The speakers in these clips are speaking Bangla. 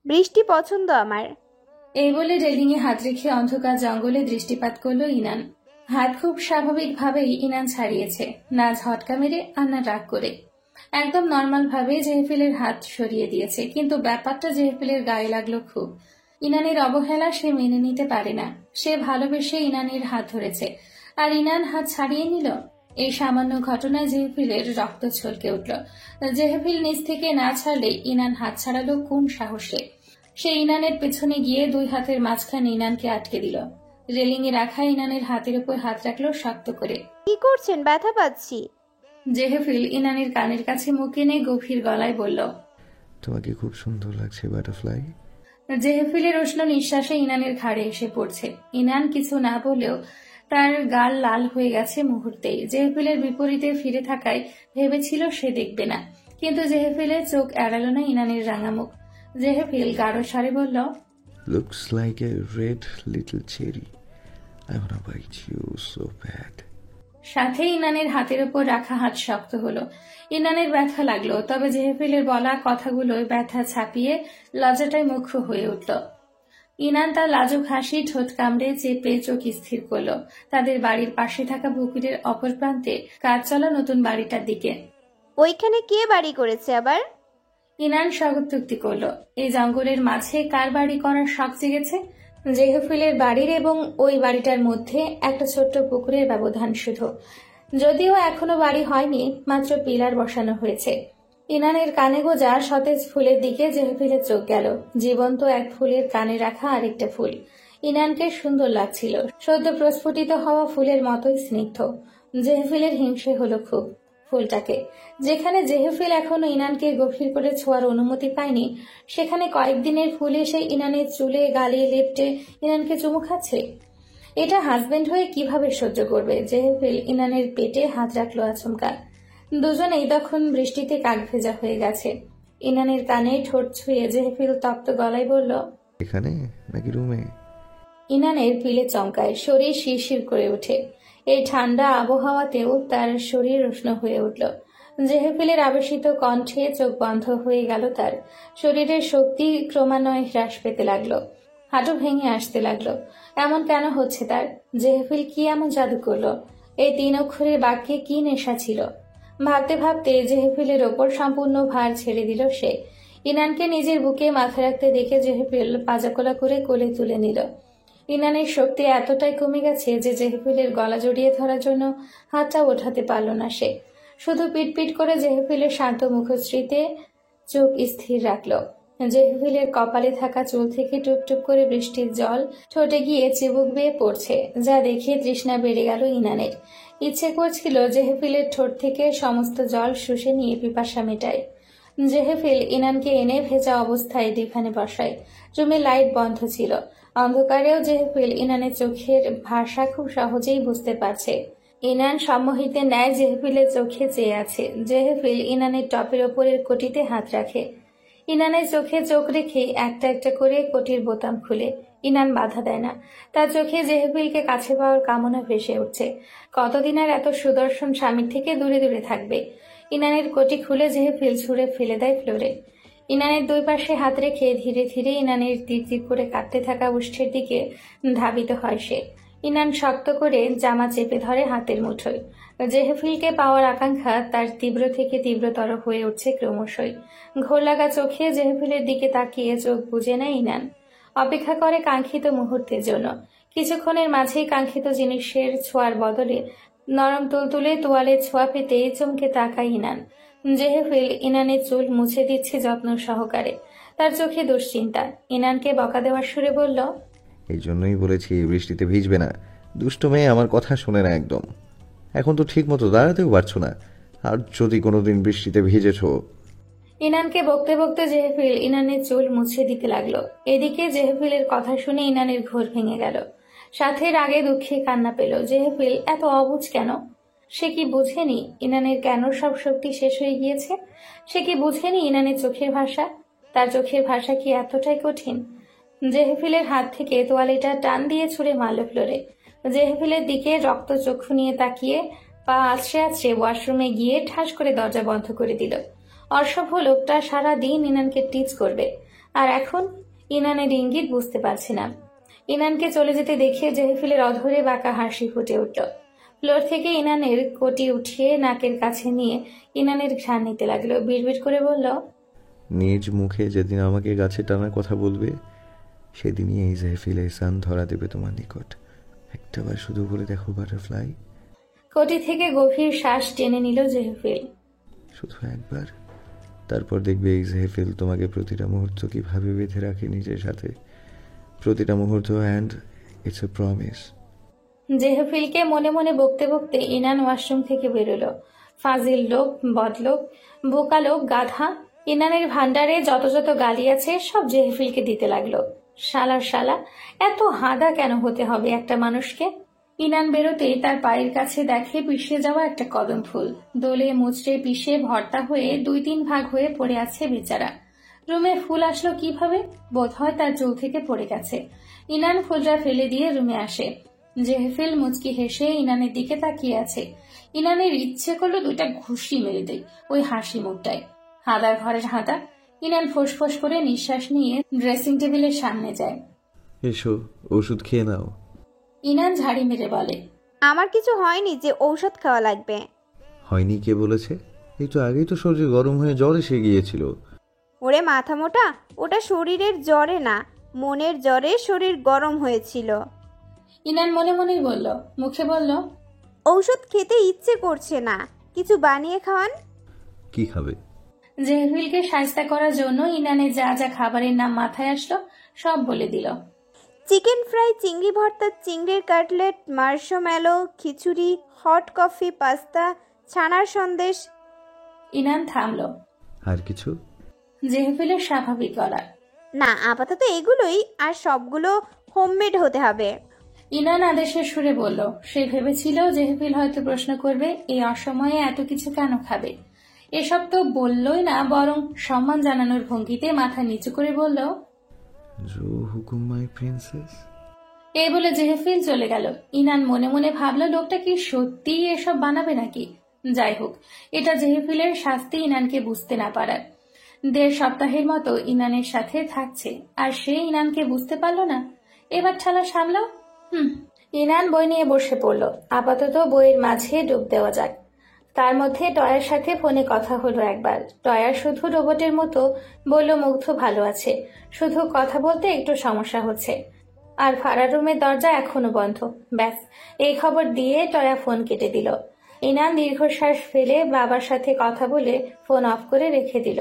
বৃষ্টি পছন্দ আমার। এই বলে রেলিংয়ে হাত রেখে অন্ধকার জঙ্গলে দৃষ্টিপাত করলো ইনান। হাত খুব স্বাভাবিকভাবেই ইনান ছাড়িয়েছে, না ঝটকা মেরে আর না রাগ করে। একদম নর্মাল ভাবে জেহেফিলের হাত সরিয়ে দিয়েছে, কিন্তু ব্যাপারটা জেহেফিলের গায়ে লাগলো খুব। ইনানের অবহেলা সে মেনে নিতে পারে না। সে ভালোবেসে ইনানের হাত ধরেছে, আর ইনান হাত ছাড়িয়ে নিল। এই সামান্য ঘটনায় জেহেফিলের রক্ত ছলকে উঠল। জেহেফিল নিজ থেকে না ছাড়লে ইনান হাত ছাড়ালো কোন সাহসে। সে ইনানের পেছনে গিয়ে দুই হাতের মাঝখানে ইনানকে আটকে দিল। রেলিংয়ে রাখা ইনানের হাতের উপর হাত রাখলো শক্ত করে। কি করছেন? ব্যথা পাচ্ছি। জেহেফিল ইনানের কানের কাছে মুখ এনে গভীর গলায় বলল, তোমাকে খুব সুন্দর লাগছে বাটারফ্লাই। জেহেফিলের উষ্ণ নিঃশ্বাসে ইনানের ঘাড়ে এসে পড়ছে। ইনান কিছু না বলেও তার গাল লাল হয়ে গেছে মুহূর্তেই। জেহেফিলের বিপরীতে ফিরে থাকায় ভেবেছিল সে দেখবে না, কিন্তু জেহেফিলের চোখ এড়ালো না ইনানের রাঙা মুখ। জেহেফিল গাঢ় স্বরে বলল, looks like a red little cherry, I wanna bite you so bad. সাথে ইনানের হাতের উপর রাখা হাত শক্ত হলো। ইনানের ব্যথা লাগলো, তবে জেহেফিলের বলা কথাগুলোয় ব্যথা ছাপিয়ে লজ্জাটাই মুখ্য হয়ে উঠল। ইনান তার লাজুক হাসি ঠোঁট কামড়ে চেপে চোখ স্থির করল তাদের বাড়ির পাশে থাকা পুকুরের অপর প্রান্তে কাজ চলা নতুন বাড়িটার দিকে। ওইখানে কে বাড়ি করেছে আবার? ইনান স্বগতোক্তি করল। এই জঙ্গলের মাঝে কার বাড়ি করার শখ জেগেছে? জেহেফিলের বাড়ির এবং ওই বাড়িটার মধ্যে একটা ছোট্ট পুকুরের ব্যবধান শুধু। যদিও এখনো বাড়ি হয়নি, মাত্র পিলার বসানো হয়েছে। ইনানের কানে গোজা সতেজ ফুলের দিকে জেহেফিলের চোখ গেল। জীবন্ত এক ফুলের কানে রাখা আরেকটা ফুল ইনানকে সুন্দর লাগছিল, সদ্য প্রস্ফুটিত হওয়া ফুলের মতোই স্নিগ্ধ। জেহেফিলের হিংসে হলো খুব ফুলটাকে। যেখানে জেহেফিল এখনো ইনানকে গভীর করে ছোঁয়ার অনুমতি পায়নি, সেখানে কয়েকদিনের ফুল এসে ইনানের চুলে গালে লেপটে ইনানকে চুমু খাচ্ছে। এটা হাজবেন্ড হয়ে কিভাবে সহ্য করবে? জেহেফিল ইনানের পেটে হাত রাখলো আচমকা। দুজনেই তখন বৃষ্টিতে কাক ভেজা হয়ে গেছে। ইনানের কানে ঠোঁট ছুঁয়ে জেহেফিল তপ্ত গলায় বলল, এখানে নাকি রুমে? ইনানের পিলে চমকায়, শরীর শিরশির করে ওঠে। এই ঠান্ডা আবহাওয়াতেও তার শরীর উষ্ণ হয়ে উঠল। জেহেফিলের আবেশিত কণ্ঠে চোখ বন্ধ হয়ে গেল তার। শরীরের শক্তি ক্রমান্বয়ে হ্রাস পেতে লাগলো, হাঁটু ভেঙে আসতে লাগলো। এমন কেন হচ্ছে তার? জেহেফিল কি এমন জাদু করলো? এই 3 অক্ষরের বাক্যে কি নেশা ছিল? ভাবতে ভাবতে জেহেফিলের ওপর সম্পূর্ণ ভার ছেড়ে দিল সে। ইনানকে নিজের বুকে মাথা রাখতে দেখে জেহেফিল পাজাকোলা করে কোলে তুলে নিল। ইনানের শক্তি এতটাই কমে গেছে যে জেহেফিলের গলা জড়িয়ে ধরার জন্য হাতটা ওঠাতে পারল না সে। শুধু পিটপিট করে জেহেফিলের শান্ত মুখশ্রীতে চোখ স্থির রাখল। জেহেফিলের কপালে থাকা চুল থেকে টুপটুপ করে বৃষ্টির জল ঠোঁটে গিয়ে চিবুক বেয়ে পড়ছে, যা দেখে তৃষ্ণা বেড়ে গেল ইনানের। ইচ্ছে করছিল জেহেফিলের ঠোঁট থেকে সমস্ত জল শুষে নিয়ে পিপাসা মেটায়। জেহেফিল ইনানকে এনে ভেজা অবস্থায় ডিভানে বসায়। রুমে লাইট বন্ধ ছিল। অন্ধকারেও জেহেফিল ইনানের চোখের ভাষা খুব সহজেই বুঝতে পারছে। ইনান সম্মোহিতে ন্যায় জেহেফিলের চোখে চেয়ে আছে। জেহেফিল ইনানের টপের ওপরের কোটিতে হাত রাখে। ইনানের চোখে চোখ রেখে একটা একটা করে কোটির বোতাম খুলে। ইনান বাধা দেয় না। তার চোখে জেহেফিলকে কাছে পাওয়ার কামনা ভেসে উঠছে। কতদিন আর এত সুদর্শন স্বামীর থেকে দূরে দূরে থাকবে? ইনানের কোটি খুলে জেহেফিল ছুঁড়ে ফেলে দেয় ফ্লোরে। ইনানের দুই পাশে হাত রেখে ধীরে ধীরে ইনানের তীর করে কাটতে থাকা উষ্ঠের দিকে ধাবিত হয় সে। ইনান শক্ত করে জামা চেপে ধরে হাতের মুঠোয়। জেহেফিলকে পাওয়ার আকাঙ্ক্ষা তার তীব্র থেকে তীব্রতর হয়ে উঠছে ক্রমশই। ঘোর লাগা চোখে জেহেফিলের দিকে তাকিয়ে চোখ বুজে নেয় ইনান। অপেক্ষা করে কাঙ্ক্ষিত মুহূর্তের জন্য। কিছুক্ষণের মাঝেই কাঙ্ক্ষিত জিনিসের ছোঁয়ার বদলে নরম তুলতুলে তোয়ালের ছোঁয়া পেতে চমকে তাকায় ইনান। জেহেফিল ইনানের চুল মুছে দিচ্ছে যত্ন সহকারে। তার চোখে দুশ্চিন্তা। ইনানকে বকা দেওয়ার সুরে বলল, এই জন্যই বলেছি বৃষ্টিতে ভিজবে না। দুষ্ট মেয়ে আমার কথা শোনে না একদম। এখন তো ঠিক মতো দাঁড়াতেও পারছো না, আর যদি কোনোদিন বৃষ্টিতে ভিজেছ। ইনানকে বকতে বকতে জেহেফিল ইনানের চুল মুছে দিতে লাগলো। এদিকে জেহেফিলের কথা শুনে ইনানের ঘোর ভেঙে গেল। সাথে রাগে দুঃখে কান্না পেল। জেহেফিল এত অবুঝ কেন? সে কি বুঝেনি ইনানের কেন সব শক্তি শেষ হয়ে গিয়েছে? সে কি বুঝেনি ইনানের চোখের ভাষা? তার চোখের ভাষা কি এতটাই কঠিন? জেহেফিলের হাত থেকে তোয়ালিটা টান দিয়ে ছুঁড়ে মারল ফ্লোরে। জেহেফিলের দিকে রক্ত চক্ষু নিয়ে তাকিয়ে পা আছড়ে আছড়ে ওয়াশরুমে গিয়ে ঠাস করে দরজা বন্ধ করে দিল। অসভ্য লোকটা সারা দিন ইনানকে টিচ করবে। আর এখন ইনানের ইঙ্গিত বুঝতে পারছে না। ইনানকে চলে যেতে দেখে জেহেফিলের অধরে বাঁকা হাসি ফুটে উঠল। ফ্লোর থেকে ইনানের কোটি উঠিয়ে নাকের কাছে নিয়ে ইনানের ঘ্রাণ নিতে লাগলো। বিড়বিড় করে বলল, নিজ মুখে যেদিন আমাকে গাছে টানার কথা বলবে সেদিনই এই জেহেফিল এহসান ধরা দেবে তোমার নিকট। একটাবার শুধু বলে দেখো বাটারফ্লাই, কোটি থেকে গভীর শ্বাস টেনে নিল জেহেফিল। শুধু একবার। তারপর দেখবে এই জেহেফিল তোমাকে প্রতিটা মুহূর্ত কিভাবে বেঁধে রাখে নিজের সাথে, প্রতিটা মুহূর্ত। And it's a promise. জেহেফিলকে মনে মনে বকতে বকতে ইনান ওয়াশরুম থেকে বেরোলো। ফাজিল লোক, বদলোক, বোকা লোক, গাধা। ইনানের ভান্ডারে যত যত গালি আছে সব জেহেফিলকে দিতে লাগলো। শালার শালা, এত হাদা কেন হতে হবে একটা মানুষকে? ইনান বেরোতেই তার পায়ের কাছে দেখে পিষে যাওয়া একটা কদম ফুল। দোলে মুচড়ে পিষে ভর্তা হয়ে 2-3 ভাগ হয়ে পড়ে আছে বেচারা। রুমে ফুল আসলো কিভাবে? বোধহয় তার চুল থেকে পড়ে গেছে। ইনান ফুলটা ফেলে দিয়ে রুমে আসে। জেহেফিল মুচকি হেসে ইনানের দিকে তাকিয়ে আছে। ইনানের ইচ্ছে করলো 2টা ঘুষি মেরে দেয় ওই হাসি মুখটায়। হাদার ঘরের হাদা। ইনান ফোঁস করে নিঃশ্বাস নিয়ে ড্রেসিং টেবিলের সামনে যায়। এসো, ওষুধ খেয়ে নাও। ইনান ঝাড়ি মেরে বলে, আমার কিছু হয়নি যে ঔষধ খাওয়া লাগবে। হয়নি কে বলেছে? এই তো আগেই তো শরীর গরম হয়ে জ্বর এসে গিয়েছিল। ওরে মাথা মোটা, ওটা শরীরের জ্বরে না, মনের জ্বরে শরীর গরম হয়েছিল। ইনান মনে মনেই বলল, মুখে বলল, ঔষধ খেতে ইচ্ছে করছে না, কিছু বানিয়ে খাওয়ান। কি খাবে? জেহভিলকে সাজতা করার জন্য ইনানের যা যা খাবারের নাম মাথায় আসলো সব বলে দিল। চিকেন ফ্রাই, চিংড়ি ভর্তা, চিংড়ির কাটলেট, মার্শমেলো, খিচুড়ি, হট কফি, পাস্তা, ছানার সন্দেশ। ইনান থামল। আর কিছু? জেহভিলের স্বাভাবিক গলা, না, আপাতত এগুলোই, আর সবগুলো হোমমেড হতে হবে। ইনান আদেশের সুরে বলল। সে ভেবেছিল জেহভিল হয়তো প্রশ্ন করবে এই অসময়ে এত কিছু কেন খাবে। এসব তো বললই না, বরং সম্মান জানানোর ভঙ্গিতে মাথা নিচু করে বলল, জো হুকুম মাই প্রিন্সেস। এই বলে জেহেফিল চলে গেল। ইনান মনে মনে ভাবল লোকটা কি সত্যিই এসব বানাবে নাকি। যাই হোক, এটা জেহেফিলের শাস্তি ইনানকে বুঝতে না পারার। 1.5 সপ্তাহের মতো ইনানের সাথে থাকছে আর সে ইনানকে বুঝতে পারল না। এবার ঠালা সামলাও। ইনান বই নিয়ে বসে পড়ল। আপাতত বইয়ের মাঝে ডুব দেওয়া যাক। তার মধ্যে টয়ার সাথে ফোনে কথা হলো একবার। টয়ার শুধু রোবটের মতো বলল মুগ্ধ ভালো আছে, শুধু কথা বলতে একটু সমস্যা হচ্ছে, আর ভাড়ার রুমের দরজা এখনো বন্ধ। ব্যাস, এই খবর দিয়ে টয়া ফোন কেটে দিল। ইনান দীর্ঘশ্বাস ফেলে বাবার সাথে কথা বলে ফোন অফ করে রেখে দিল।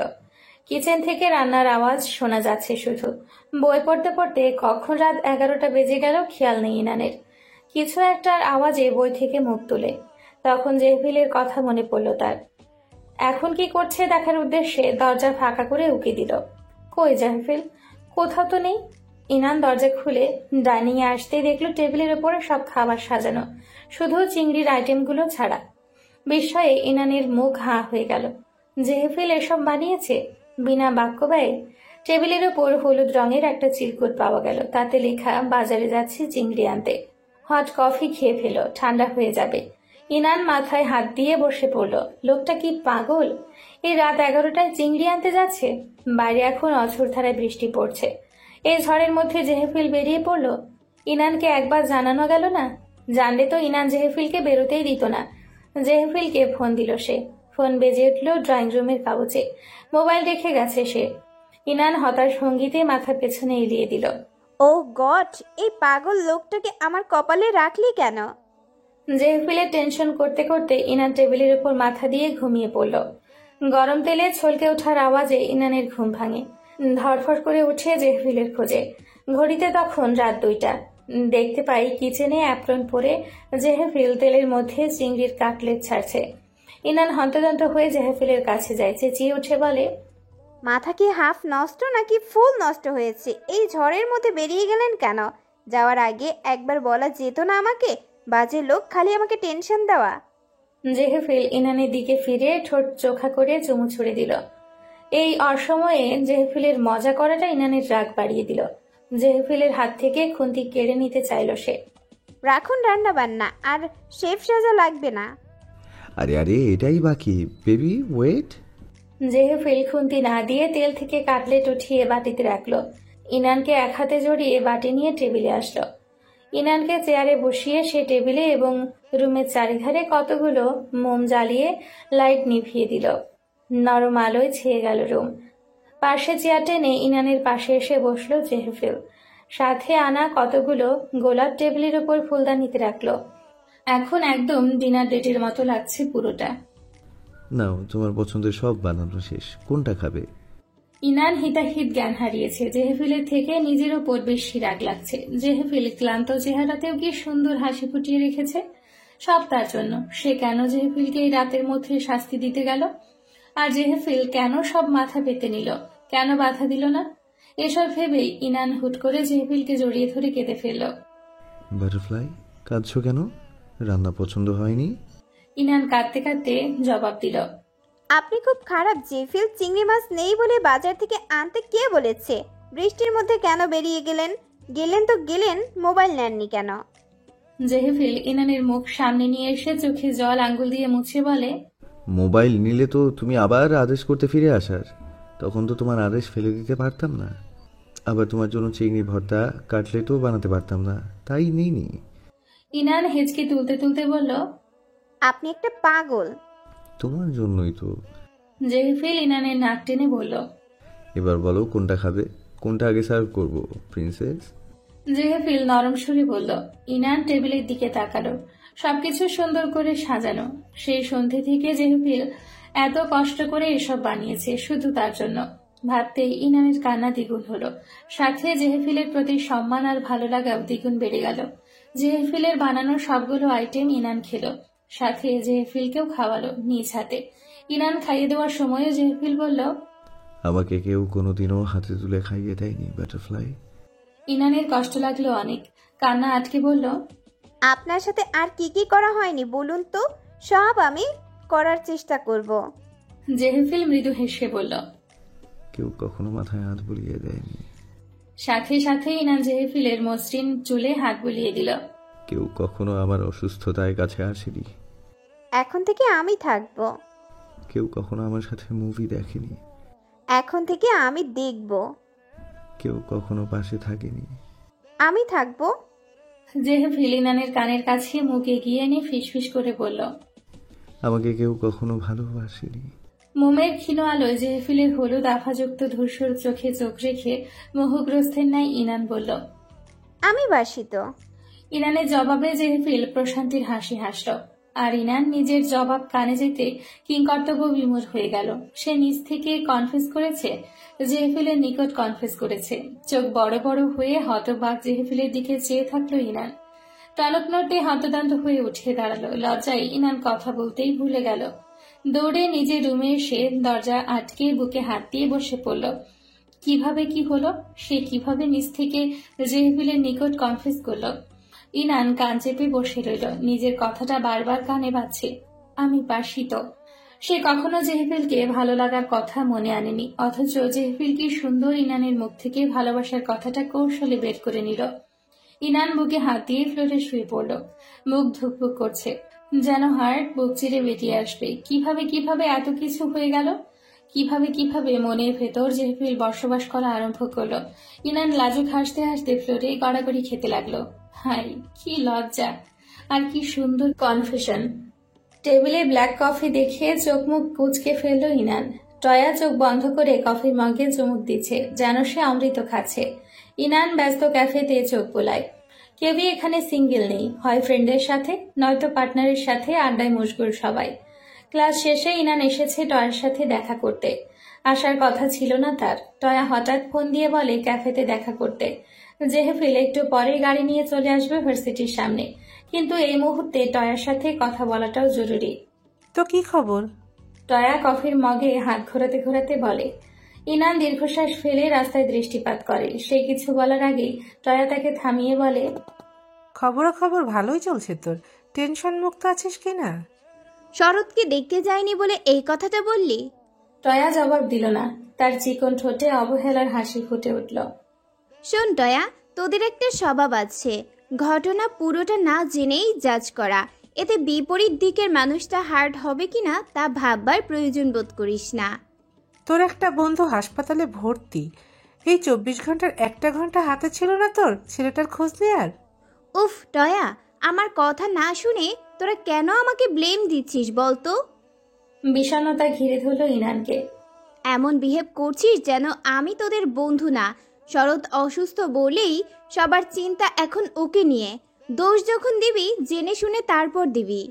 কিচেন থেকে রান্নার আওয়াজ শোনা যাচ্ছে শুধু। বই পড়তে পড়তে কখন রাত 11টা বেজে গেল খেয়াল নেই ইনানের। কিছু একটার আওয়াজে বই থেকে মুখ তুলে তখন জেহভিলের কথা মনে পড়ল তার। এখন কি করছে দেখার উদ্দেশ্যে দরজা ফাঁকা করে উকি দিল। কই জেহভিল? কোথাও তো নেই। ইনান দরজা খুলে ডাইনিং এ আসতেই দেখলো টেবিলের উপরে সব খাবার সাজানো, শুধু চিংড়ির আইটেমগুলো ছাড়া। বিস্ময়ে ইনানের মুখ হাঁ হয়ে গেল। জেহভিল এসব বানিয়েছে বিনা বাক্য ব্যয়ে। টেবিলের উপর হলুদ রঙের একটা চিরকুট পাওয়া গেল, তাতে লেখা বাজারে যাচ্ছি চিংড়ি আনতে। হট কফি খেয়ে ফেলো, ঠান্ডা হয়ে যাবে। ইনান মাথায় হাত দিয়ে বসে পড়ল। লোকটা কি পাগল? এই রাত 11টায় চিংড়ি আনতে যাচ্ছে? বাইরে এখন অঝোর ধারায় বৃষ্টি পড়ছে। এই ঝড়ের মধ্যে জেহেফিল বেরিয়ে পড়ল। ইনানকে একবার জানানো গেল না? জানলে তো ইনান জেহেফিলকে বেরোতেই দিত না। জেহেফিলকে ফোন দিল সে। ফোন বেজে উঠল ড্রয়িং রুমের কাগজে। মোবাইল রেখে গেছে সে। ইনান হতাশ ভঙ্গিতে মাথা পেছনে এলিয়ে দিল। ও গড, এই পাগল লোকটাকে আমার কপালে রাখলি কেন? জেহভিলের টেনশন করতে করতে ইনান টেবিলের উপর মাথা দিয়ে ঘুমিয়ে পড়ল। গরম তেলে ছলকে ওঠার আওয়াজে ইনানের ঘুম ভাঙে। ধরফর করে উঠে জেহভিলের খোঁজে। ঘড়িতে তখন রাত 2টা। দেখতে পাই কিচেনে অ্যাপ্রন পরে জেহভিল তেলের মধ্যে চিংড়ির কাটলেট ছাড়ছে। ইনান হন্তদন্ত হয়ে জেহভিলের কাছে যায়, চেঁচিয়ে উঠে বলে, মাথা কি হাফ নষ্ট নাকি ফুল নষ্ট হয়েছে? এই ঝড়ের মধ্যে বেরিয়ে গেলেন কেন? যাওয়ার আগে একবার বলা যেত না আমাকে? বাজে লোক, খালি আমাকে টেনশন দেওয়া। জেহভিল ইনানের দিকে ফিরে ঠোঁট চোখা করে চুমু ছুড়ে দিল। এই অসময়ে জেহভিলের মজা করাটা ইনানের রাগ বাড়িয়ে দিল। জেহভিলের হাত থেকে খুন্তি কেড়ে নিতে চাইল সে। রাখুন রান্না বান্না, আর শেফ সাজা লাগবে না। আরে আরে, এটাই বাকি। Baby wait. জেহেফিল খুন্তি না দিয়ে তেল থেকে কাটলেট উঠিয়ে বাটিতে রাখলো। ইনানকে এক হাতে জড়িয়ে বাটি নিয়ে টেবিলে আসলো। ইনানকে চেয়ারে বসিয়ে সে টেবিলে এবং রুমের চারিধারে কতগুলো মোম জ্বালিয়ে লাইট নিভিয়ে দিল। নরম আলোয় ছেয়ে গেল রুম। পাশে চেয়ার টেনে ইনানের পাশে এসে বসলো জেহেফিল। সাথে আনা কতগুলো গোলাপ টেবিলের উপর ফুলদানিতে রাখলো। এখন একদম ডিনার ডেটের মতো লাগছে পুরোটা। নাও, তোমার পছন্দের সব বানানো শেষ, কোনটা খাবে? ইনান হিতাহিত জ্ঞান হারিয়েছে। জেহেফিলের থেকে নিজের ওপর বেশি রাগ লাগছে। জেহেফিল ক্লান্ত চেহারাতেও কি সুন্দর হাসি ফুটিয়ে রেখেছে। সব তার জন্য। সে কেন জেহেফিলকে এই রাতের মধ্যে শাস্তি দিতে গেল? আর জেহেফিল কেন সব মাথা পেতে নিল? কেন বাধা দিল না? এসব ভেবেই ইনান হুট করে জেহেফিলকে জড়িয়ে ধরে কেঁদে ফেলল। বাটারফ্লাই, কাঁদছো কেন? রান্না পছন্দ হয়নি? ইনান কাঁদতে কাঁদতে জবাব দিল, আপনি খুব খারাপ জেফিল। চিংড়ি মাছ নেই বলে বাজার থেকে আনতে কে বলেছে? বৃষ্টির মধ্যে কেন বেরিয়ে গেলেন? গেলেন তো গেলেন, মোবাইল নেননি কেন? জেহেফিল ইনানের মুখ সামনে নিয়ে এসে চোখে জল আঙ্গুল দিয়ে মুছে বলে, মোবাইল নিলে তো তুমি আবার আদেশ করতে ফিরে আসার। তখন তো তোমার আদেশ ফেলে দিতে পারতাম না। আবার তোমার জন্য চিংড়ি ভর্তা কাটলেটও বানাতে পারতাম না, তাই নিইনি। ইনান হেঁচকি তুলতে তুলতে বলল, আপনি একটা পাগল। তোমার জন্যই তো। জেহেফিল ইনানের নাক টেনে বলল, এবার বলো কোনটা খাবে, কোনটা আগে সার্ভ করব প্রিন্সেস? জেহেফিল নরম সুরে বলল। ইনান টেবিলের দিকে তাকালো। সবকিছু সুন্দর করে সাজানো। সেই সন্ধে থেকে জেহেফিল এত কষ্ট করে এসব বানিয়েছে শুধু তার জন্য। ভাবতেই ইনানের কান্না দ্বিগুণ হলো। সাথে জেহেফিলের প্রতি সম্মান আর ভালো লাগাও দ্বিগুণ বেড়ে গেল। জেহেফিলের বানানো সবগুলো আইটেম ইনান খেলো। সাথে জেহেফিলকেও খাওয়ালো নিজ হাতে। ইনান খাইয়ে দেওয়ার সময়ও জেহেফিল বলল, আমাকে কেউ কোনোদিনও হাতে তুলে খাইয়ে দেয়নি বাটারফ্লাই। ইনানের কষ্ট লাগলো অনেক। কান্না আটকে বলল, আপনার সাথে আর কি কি করা হয়নি বলুন তো, সব আমি করার চেষ্টা করব। জেহেফিল মৃদু হেসে বলল। কেউ কখনো মাথায় হাত বুলিয়ে দেয়নি। সাথে সাথে ইনান জেহেফিলের মসৃণ চুলে হাত বুলিয়ে দিল। কেউ কখনো আমার অসুস্থতায় কাছে আসেনি। এখন থেকে আমি থাকব। কেউ কখনো আমার সাথে মুভি দেখেনি। এখন থেকে আমি দেখব। কেউ কখনো পাশে থাকেনি। আমি থাকব। জেহেফিল ইনানের কানের কাছে মুখ এগিয়ে এনে ফিসফিস করে বলল। আমাকে কেউ কখনো ভালোবাসেনি। মোমের ক্ষীণ আলোয় জেহেফিলের হলুদ আফাযুক্ত ধূসর চোখে চোখ রেখে মোহগ্রস্তের ন্যায় ইনান বলল, আমি বাসি তো। ইনানের জবাবে জেহেফিল প্রশান্তির হাসি হাসল। আর ইনান নিজের জবাব কানে যেতে কিংকর্তব্য বিমূঢ় হয়ে গেল। সে নিজ থেকে কনফেস করেছে, জেহেফিলের নিকট কনফেস করেছে। চোখ বড় বড় হয়ে হতবাক জেহেফিলের দিকে চেয়ে থাকলো ইনান। টনক নড়তে হন্তদন্ত হয়ে উঠে দাঁড়ালো। লজ্জায় ইনান কথা বলতেই ভুলে গেল। দৌড়ে নিজের রুমে এসে দরজা আটকে বুকে হাত দিয়ে বসে পড়ল। কিভাবে কি হলো? সে কিভাবে নিজ থেকে জেহেফিলের নিকট কনফেস করলো? ইনান কান চেপে বসে রইল। নিজের কথাটা বারবার কানে বাজছে, আমি পারছি তো। সে কখনো জেহেফিলকে ভালো লাগার কথা মনে আনেনি, অথচ জেহেফিল কি সুন্দর ইনানের মুখ থেকে ভালোবাসার কথাটা কৌশলে বের করে নিল। ইনান বুকে হাত দিয়ে ফ্লোরে শুয়ে পড়ল। মুখ ধুকপুক করছে, যেন হার্ট বুক চিরে বেরিয়ে আসবে। কিভাবে এত কিছু হয়ে গেল? কিভাবে মনের ভেতর জেহেফিল বসবাস করা আরম্ভ করলো। ইনান লাজুক হাসতে হাসতে ফ্লোরে গড়াগড়ি খেতে লাগলো। হাই, কি লজ্জা আর কি সুন্দর কনফেশন। টেবিলে ব্ল্যাক কফি দেখে চোখ মুখ কুচকে ফেলল ইনান। টয়া চোখ বন্ধ করে কফির মগে চুমুক দিচ্ছে, যেন সে অমৃত খাচ্ছে। ইনান ব্যস্ত ক্যাফেতে চোখ বোলায়। কেউই এখানে সিঙ্গেল নেই, হয় ফ্রেন্ডের সাথে নয়তো পার্টনারের সাথে আড্ডায় মশগুল সবাই। ক্লাস শেষে ইনান এসেছে টয়ার সাথে দেখা করতে। আসার কথা ছিল না তার। টয়া হঠাৎ ফোন দিয়ে বলে ক্যাফেতে দেখা করতে। জেহেফিল একটু পরে গাড়ি নিয়ে চলে আসবে ভার্সিটির সামনে, কিন্তু এই মুহূর্তে টয়ার সাথে কথা বলাটাও জরুরি। তো কি খবর? টয়া কফির মগে হাত ঘোরাতে ঘোরাতে বলে। ইনান দীর্ঘশ্বাস ফেলে রাস্তায় দৃষ্টিপাত করে। সে কিছু বলার আগেই টয়া তাকে থামিয়ে বলে, খবর ভালোই চলছে তোর, টেনশন মুক্ত আছিস কিনা? শরৎকে দেখতে যায়নি বলে এই কথাটা বললি? টয়া জবাব দিল না। তার চিকন ঠোঁটে অবহেলার হাসি ফুটে উঠল। শোন টয়া, তোদের একটা স্বভাব আছে, ঘটনা পুরোটা না জেনেই জাজ করা। এতে বিপরীত দিকের মানুষটা হার্ট হবে কিনা তা ভাববার প্রয়োজন বোধ করিস না। তোর একটা বন্ধু হাসপাতালে ভর্তি, এই 24 ঘন্টার 1 ঘন্টা হাতে ছিল না তোর ছেলেটার খোঁজ নেয়ার? উফ টয়া, আমার কথা না শুনে তোরা কেন আমাকে ব্লেম দিচ্ছিস বলতো? বিষণ্ণতা ঘিরে ধরল ইনানকে। এমন বিহেভ করছিস যেন আমি তোদের বন্ধু না। শরৎ অসুস্থ বলেই সবার চিন্তা এখন ওকে নিয়ে। দোষ যখন দিবি জেনে শুনে তারপর দিবি।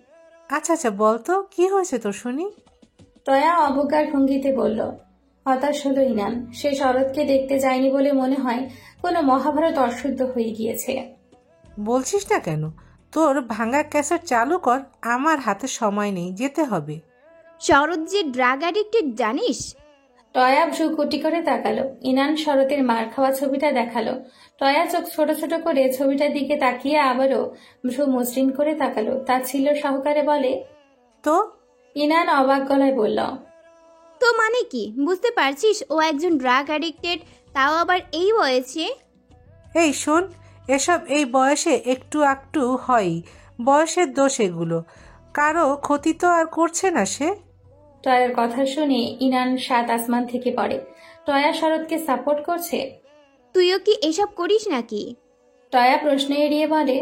আচ্ছা আচ্ছা, বলতো কি হয়েছে তোর শুনি। টয়া অবজ্ঞার ভঙ্গিতে বলল। হতাশ হলো ইনান। সে শরৎকে দেখতে যায়নি বলে মনে হয় কোনো মহাভারত অশুদ্ধ হয়ে গিয়েছে। বলছিস না কেন? তোর ভাঙা ক্যাসেট চালু কর, আমার হাতে সময় নেই, যেতে হবে। শরৎ যে ড্রাগ অ্যাডিক্টেড জানিস? টয়া ভ্রু কুটি করে তাকালো। ইনান শরতের মার খাওয়া ছবিটা দেখালো। টয়া চোখ ছোট ছোট করে ছবিটার দিকে তাকিয়ে আবারও ভ্রু মসৃণ করে তাকালো। তাচ্ছিল্য সহকারে বলে, তো ইনান অবাক গলায় বলল, তো মানে কি বুঝতে পারছিস? ও একজন ড্রাগ অ্যাডিক্টেড, তাও আবার এই বয়সে। এই শোন, এসব এই বয়সে একটু একটু হয়ই, বয়সের দোষ এগুলো। কারো ক্ষতি তো আর করছে না সে। টয়ার কথা শুনে ইনান সাত আসমান থেকে পড়ে। টয়া শরৎকে সাপোর্ট করছে? তুইও কি এসব করিস নাকি? টয়া প্রশ্ন এড়িয়ে বলে,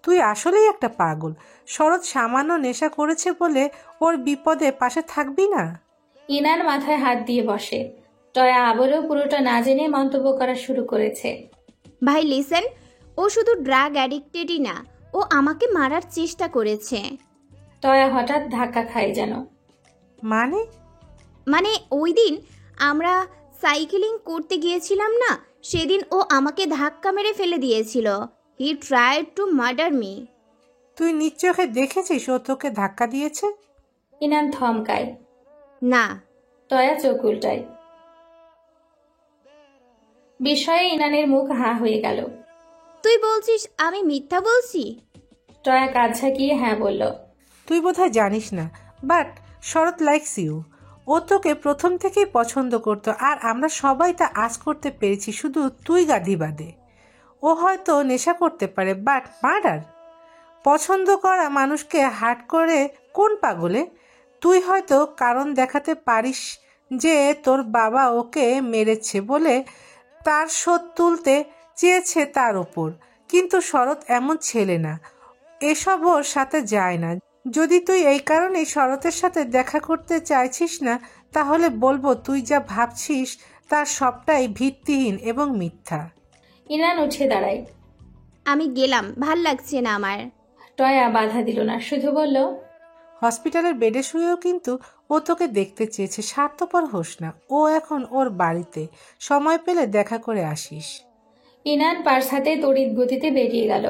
তুই আসলেই একটা পাগল। শরৎ সামান্য নেশা করেছে বলে ওর বিপদে পাশে থাকবি না? ইনান মাথায় হাত দিয়ে বসে। টয়া আবারও পুরোটা না জেনে মন্তব্য করা শুরু করেছে। ভাই লিসেন, ও শুধু ড্রাগ অ্যাডিক্টেডই না, ও আমাকে মারার চেষ্টা করেছে। টয়া হঠাৎ ধাক্কা খায় যেন। মানে ওই দিন আমরা সাইকেলিং করতে গিয়েছিলাম না, সেদিন ও আমাকে ধাক্কা মেরে ফেলে দিয়েছিল। He tried to murder me. তুই নিজ চোখে দেখেছিস ও তোকে ধাক্কা দিয়েছে? ইনান থমকায়। না। টয়া চোখ উল্টায়। বিস্ময়ে ইনানের মুখ হাঁ হয়ে গেল। তুই বলছিস আমি মিথ্যা বলছি? টয়া কাঁধ ঝাঁকিয়ে হ্যাঁ বলল। তুই বোধহয় জানিস না, বাট শরৎ লাইকস ইউ। ও তোকে প্রথম থেকেই পছন্দ করতো, আর আমরা সবাই তা আজ করতে পেরেছি, শুধু তুই গাধি বাদে। ও হয়তো নেশা করতে পারে, বাট মার্ডার? পছন্দ করা মানুষকে হার্ট করে কোন পাগলে? তুই হয়তো কারণ দেখাতে পারিস যে তোর বাবা ওকে মেরেছে বলে তার শোধ তুলতে চেয়েছে তার ওপর, কিন্তু শরৎ এমন ছেলে না, এসব ওর সাথে যায় না। যদি তুই এই কারণেই শরতের সাথে দেখা করতে চাইছিস না, তাহলে বলবো তুই যা ভাবছিস তার সবটাই ভিত্তিহীন এবং মিথ্যা। ইনান উঠে দাঁড়ায়। আমি গেলাম, ভাল লাগছে না আমার। টয়া বাধা দিল না, শুধু বলল, হসপিটালের বেডে শুয়েও কিন্তু ও তোকে দেখতে চেয়েছে, স্বার্থপর হোস না। ও এখন ওর বাড়িতে, সময় পেলে দেখা করে আসিস। ইনান পার্স হাতে তড়িৎ গতিতে বেরিয়ে গেল।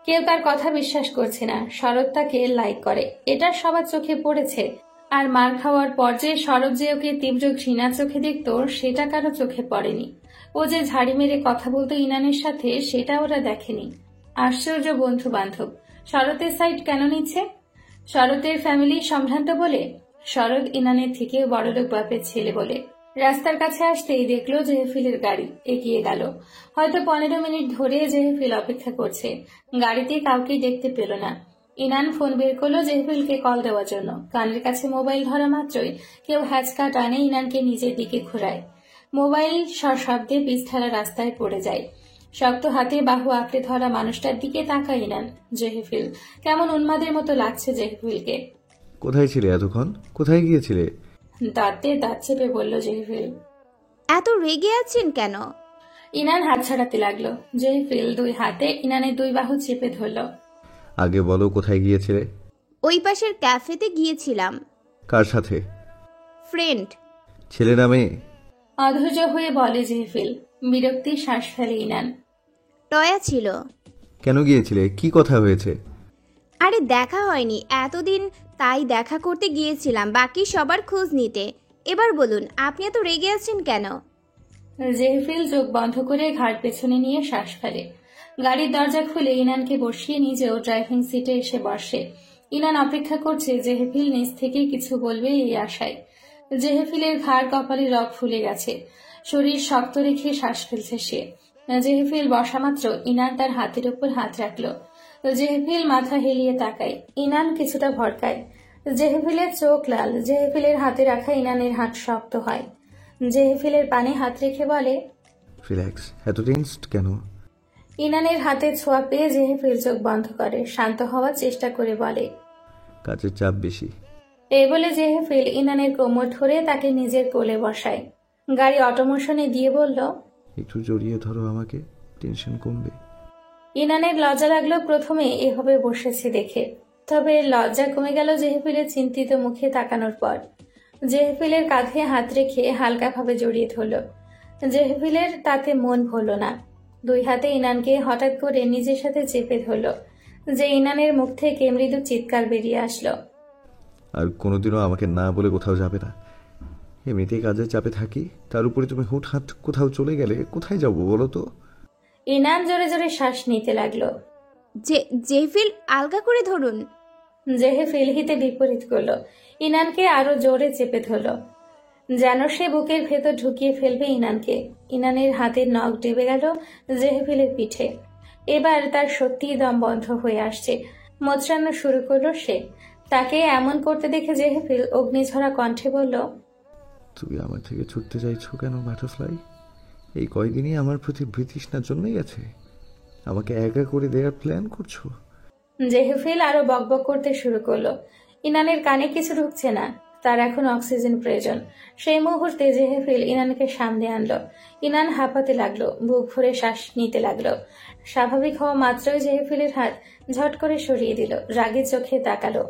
কেউ তার কথা বিশ্বাস করছে না। শরৎ তাকে লাইক করে, এটা সবার চোখে পড়েছে। আর মার খাওয়ার পর যে শরৎ যে ওকে তীব্র ঘৃণার চোখে দেখত, সেটা কারো চোখে পড়েনি। ও যে ঝাড়ি মেরে কথা বলতো ইনানের সাথে, সেটা ওরা দেখেনি। আশ্চর্য বন্ধু বান্ধব। শরতের সাইড কেন নিচ্ছে? শরতের ফ্যামিলি সম্ভ্রান্ত বলে? শরৎ ইনানের থেকেও বড়লোক বাপের ছেলে বলে? রাস্তার কাছে আসতেই দেখলো জেহেফিলের গাড়ি এগিয়ে গেল। হয়তো 15 মিনিট ধরে জেহেফিল অপেক্ষা করছে। গাড়িতে কাউকে দেখতে পেল না। ইনান ফোন বের করলো জেহেফিলকে কল দেওয়ার জন্য। কানের কাছে মোবাইল ধরা মাত্রই কেউ হ্যাচকা টানে ইনানকে নিজের দিকে ঘোরায়। মোবাইল সশব্দে পিছঠালা রাস্তায় পড়ে যায়। শক্ত হাতে বাহু আঁকড়ে ধরা মানুষটার দিকে তাকায় ইনান। জেহেফিল কেমন উন্মাদের মতো লাগছে জেহেফিলকে। কোথায় ছিলে এতক্ষণ? কোথায় গিয়েছিলে? দাঁতে দাঁত চেপে বলল জেহেফিল। এত রেগে আছেন কেন? ইনান হাত ছাড়াতে লাগলো। জেহেফিল দুই হাতে ইনানের দুই বাহু চেপে ধরল। আগে বলো কোথায় গিয়েছিলে? ওই পাশের ক্যাফেতে গিয়েছিলাম। কার সাথে? ফ্রেন্ড। ছেলে না মেয়ে? অধৈর্য হয়ে বলে জেহেফিল। বিরক্তির শ্বাস ফেলে ইনান। টয়া ছিল। কেন গিয়েছিলে? কি কথা হয়েছে? আরে দেখা হয়নি এতদিন, তাই দেখা করতে গিয়েছিলাম বাকি সবার খোঁজ নিতে। এবার বলুন আপনি এত রেগে আছেন কেন? জেহেফিল চোখ বন্ধ করে ঘাড় পেছনে নিয়ে শ্বাস ফেলে। গাড়ির দরজা খুলে ইনানকে বসিয়ে নিজেও ড্রাইভিং সিটে এসে বসে। ইনান অপেক্ষা করছে জেহেফিল নিজ থেকে কিছু বলবে এই আশায়। জেহেফিলের ঘাড় কপালে রগ ফুলে গেছে। শরীর শক্ত রেখে শ্বাস ফেলছে সে। জেহেফিল বসা মাত্র ইনান তার হাতের উপর হাত রাখলো। জেহেফিল মাথা হেলিয়ে তাকায়। ইনান কিছুটা ভড়কায়। জেহেফিলের চোখ লাল। জেহেফিলের হাতে রাখা ইনানের হাত শক্ত হয়। জেহেফিলের পানে হাত রেখে বলে, রিল্যাক্স, এত টেন্সড কেন? ইনানের হাতে ছোঁয়া পেয়ে জেহেফিল চোখ বন্ধ করে শান্ত হওয়ার চেষ্টা করে বলে, কাজের চাপ বেশি। এই বলে জেহেফিল ইনানের কোমর ধরে তাকে নিজের কোলে বসায়। গাড়ি অটোমোশনে দিয়ে বলল, একটু জড়িয়ে ধরো আমাকে, টেনশন কমবে। ইনানের লজ্জা লাগলো প্রথমে এভাবে বসেছে দেখে, তবে লজ্জা কমে গেল জেহেফিলের চিন্তিত মুখে তাকানোর পর। জেহেফিলের কাঁধে হাত রেখে হালকাভাবে জড়িয়ে ধরল। জেহেফিলের তাতে মন ভরল না। দুই হাতে ইনানকে হঠাৎ করে নিজের সাথে চেপে ধরল, যে ইনানের মুখ থেকে মৃদু চিৎকার বেরিয়ে আসলো। আর কোনোদিনও আমাকে না বলে কোথাও যাবে না। এমনিতেই কাজের চাপে থাকি, তার উপরে তুমি হুটহাট কোথাও চলে গেলে কোথায় যাবো বলো তো? ইনান জোরে জোরে শ্বাস নিতে লাগলো। জেফিল আলগা করে ধরুন। জেহেফিল হিতে বিপরীত করলো, ইনানকে আরো জোরে চেপে ধরল, যেন সে বুকের ভেতর ঢুকিয়ে ফেলবে ইনানকে। ইনানের হাতের নখ ডেবে গেল জেহেফিলের পিঠে। এবার তার সত্যিই দম বন্ধ হয়ে আসছে। মোচড়ানো শুরু করলো সে। তাকে এমন করতে দেখে জেহেফিল অগ্নিঝরা কণ্ঠে বলল, তুমি আমার থেকে ছুটতে চাইছো কেন বাটারফ্লাই? এই কয়দিনই আমার প্রতি বিতৃষ্ণার জন্যই আছে। আমাকে একা করে দেওয়ার প্ল্যান করছো? জেহেফিল আরো বকবক করতে শুরু করলো। ইনানের কানে কিছু ঢুকছে না, তার এখন অক্সিজেন প্রয়োজন। সেই মুহূর্তে জেহেফিল ইনানকে সামনে আনলো। ইনান হাঁপাতে লাগলো, বুক ভরে শ্বাস নিতে লাগলো। স্বাভাবিক হওয়া মাত্রই জেহেফিলের হাত ঝট করে সরিয়ে দিল, রাগের চোখে তাকালো।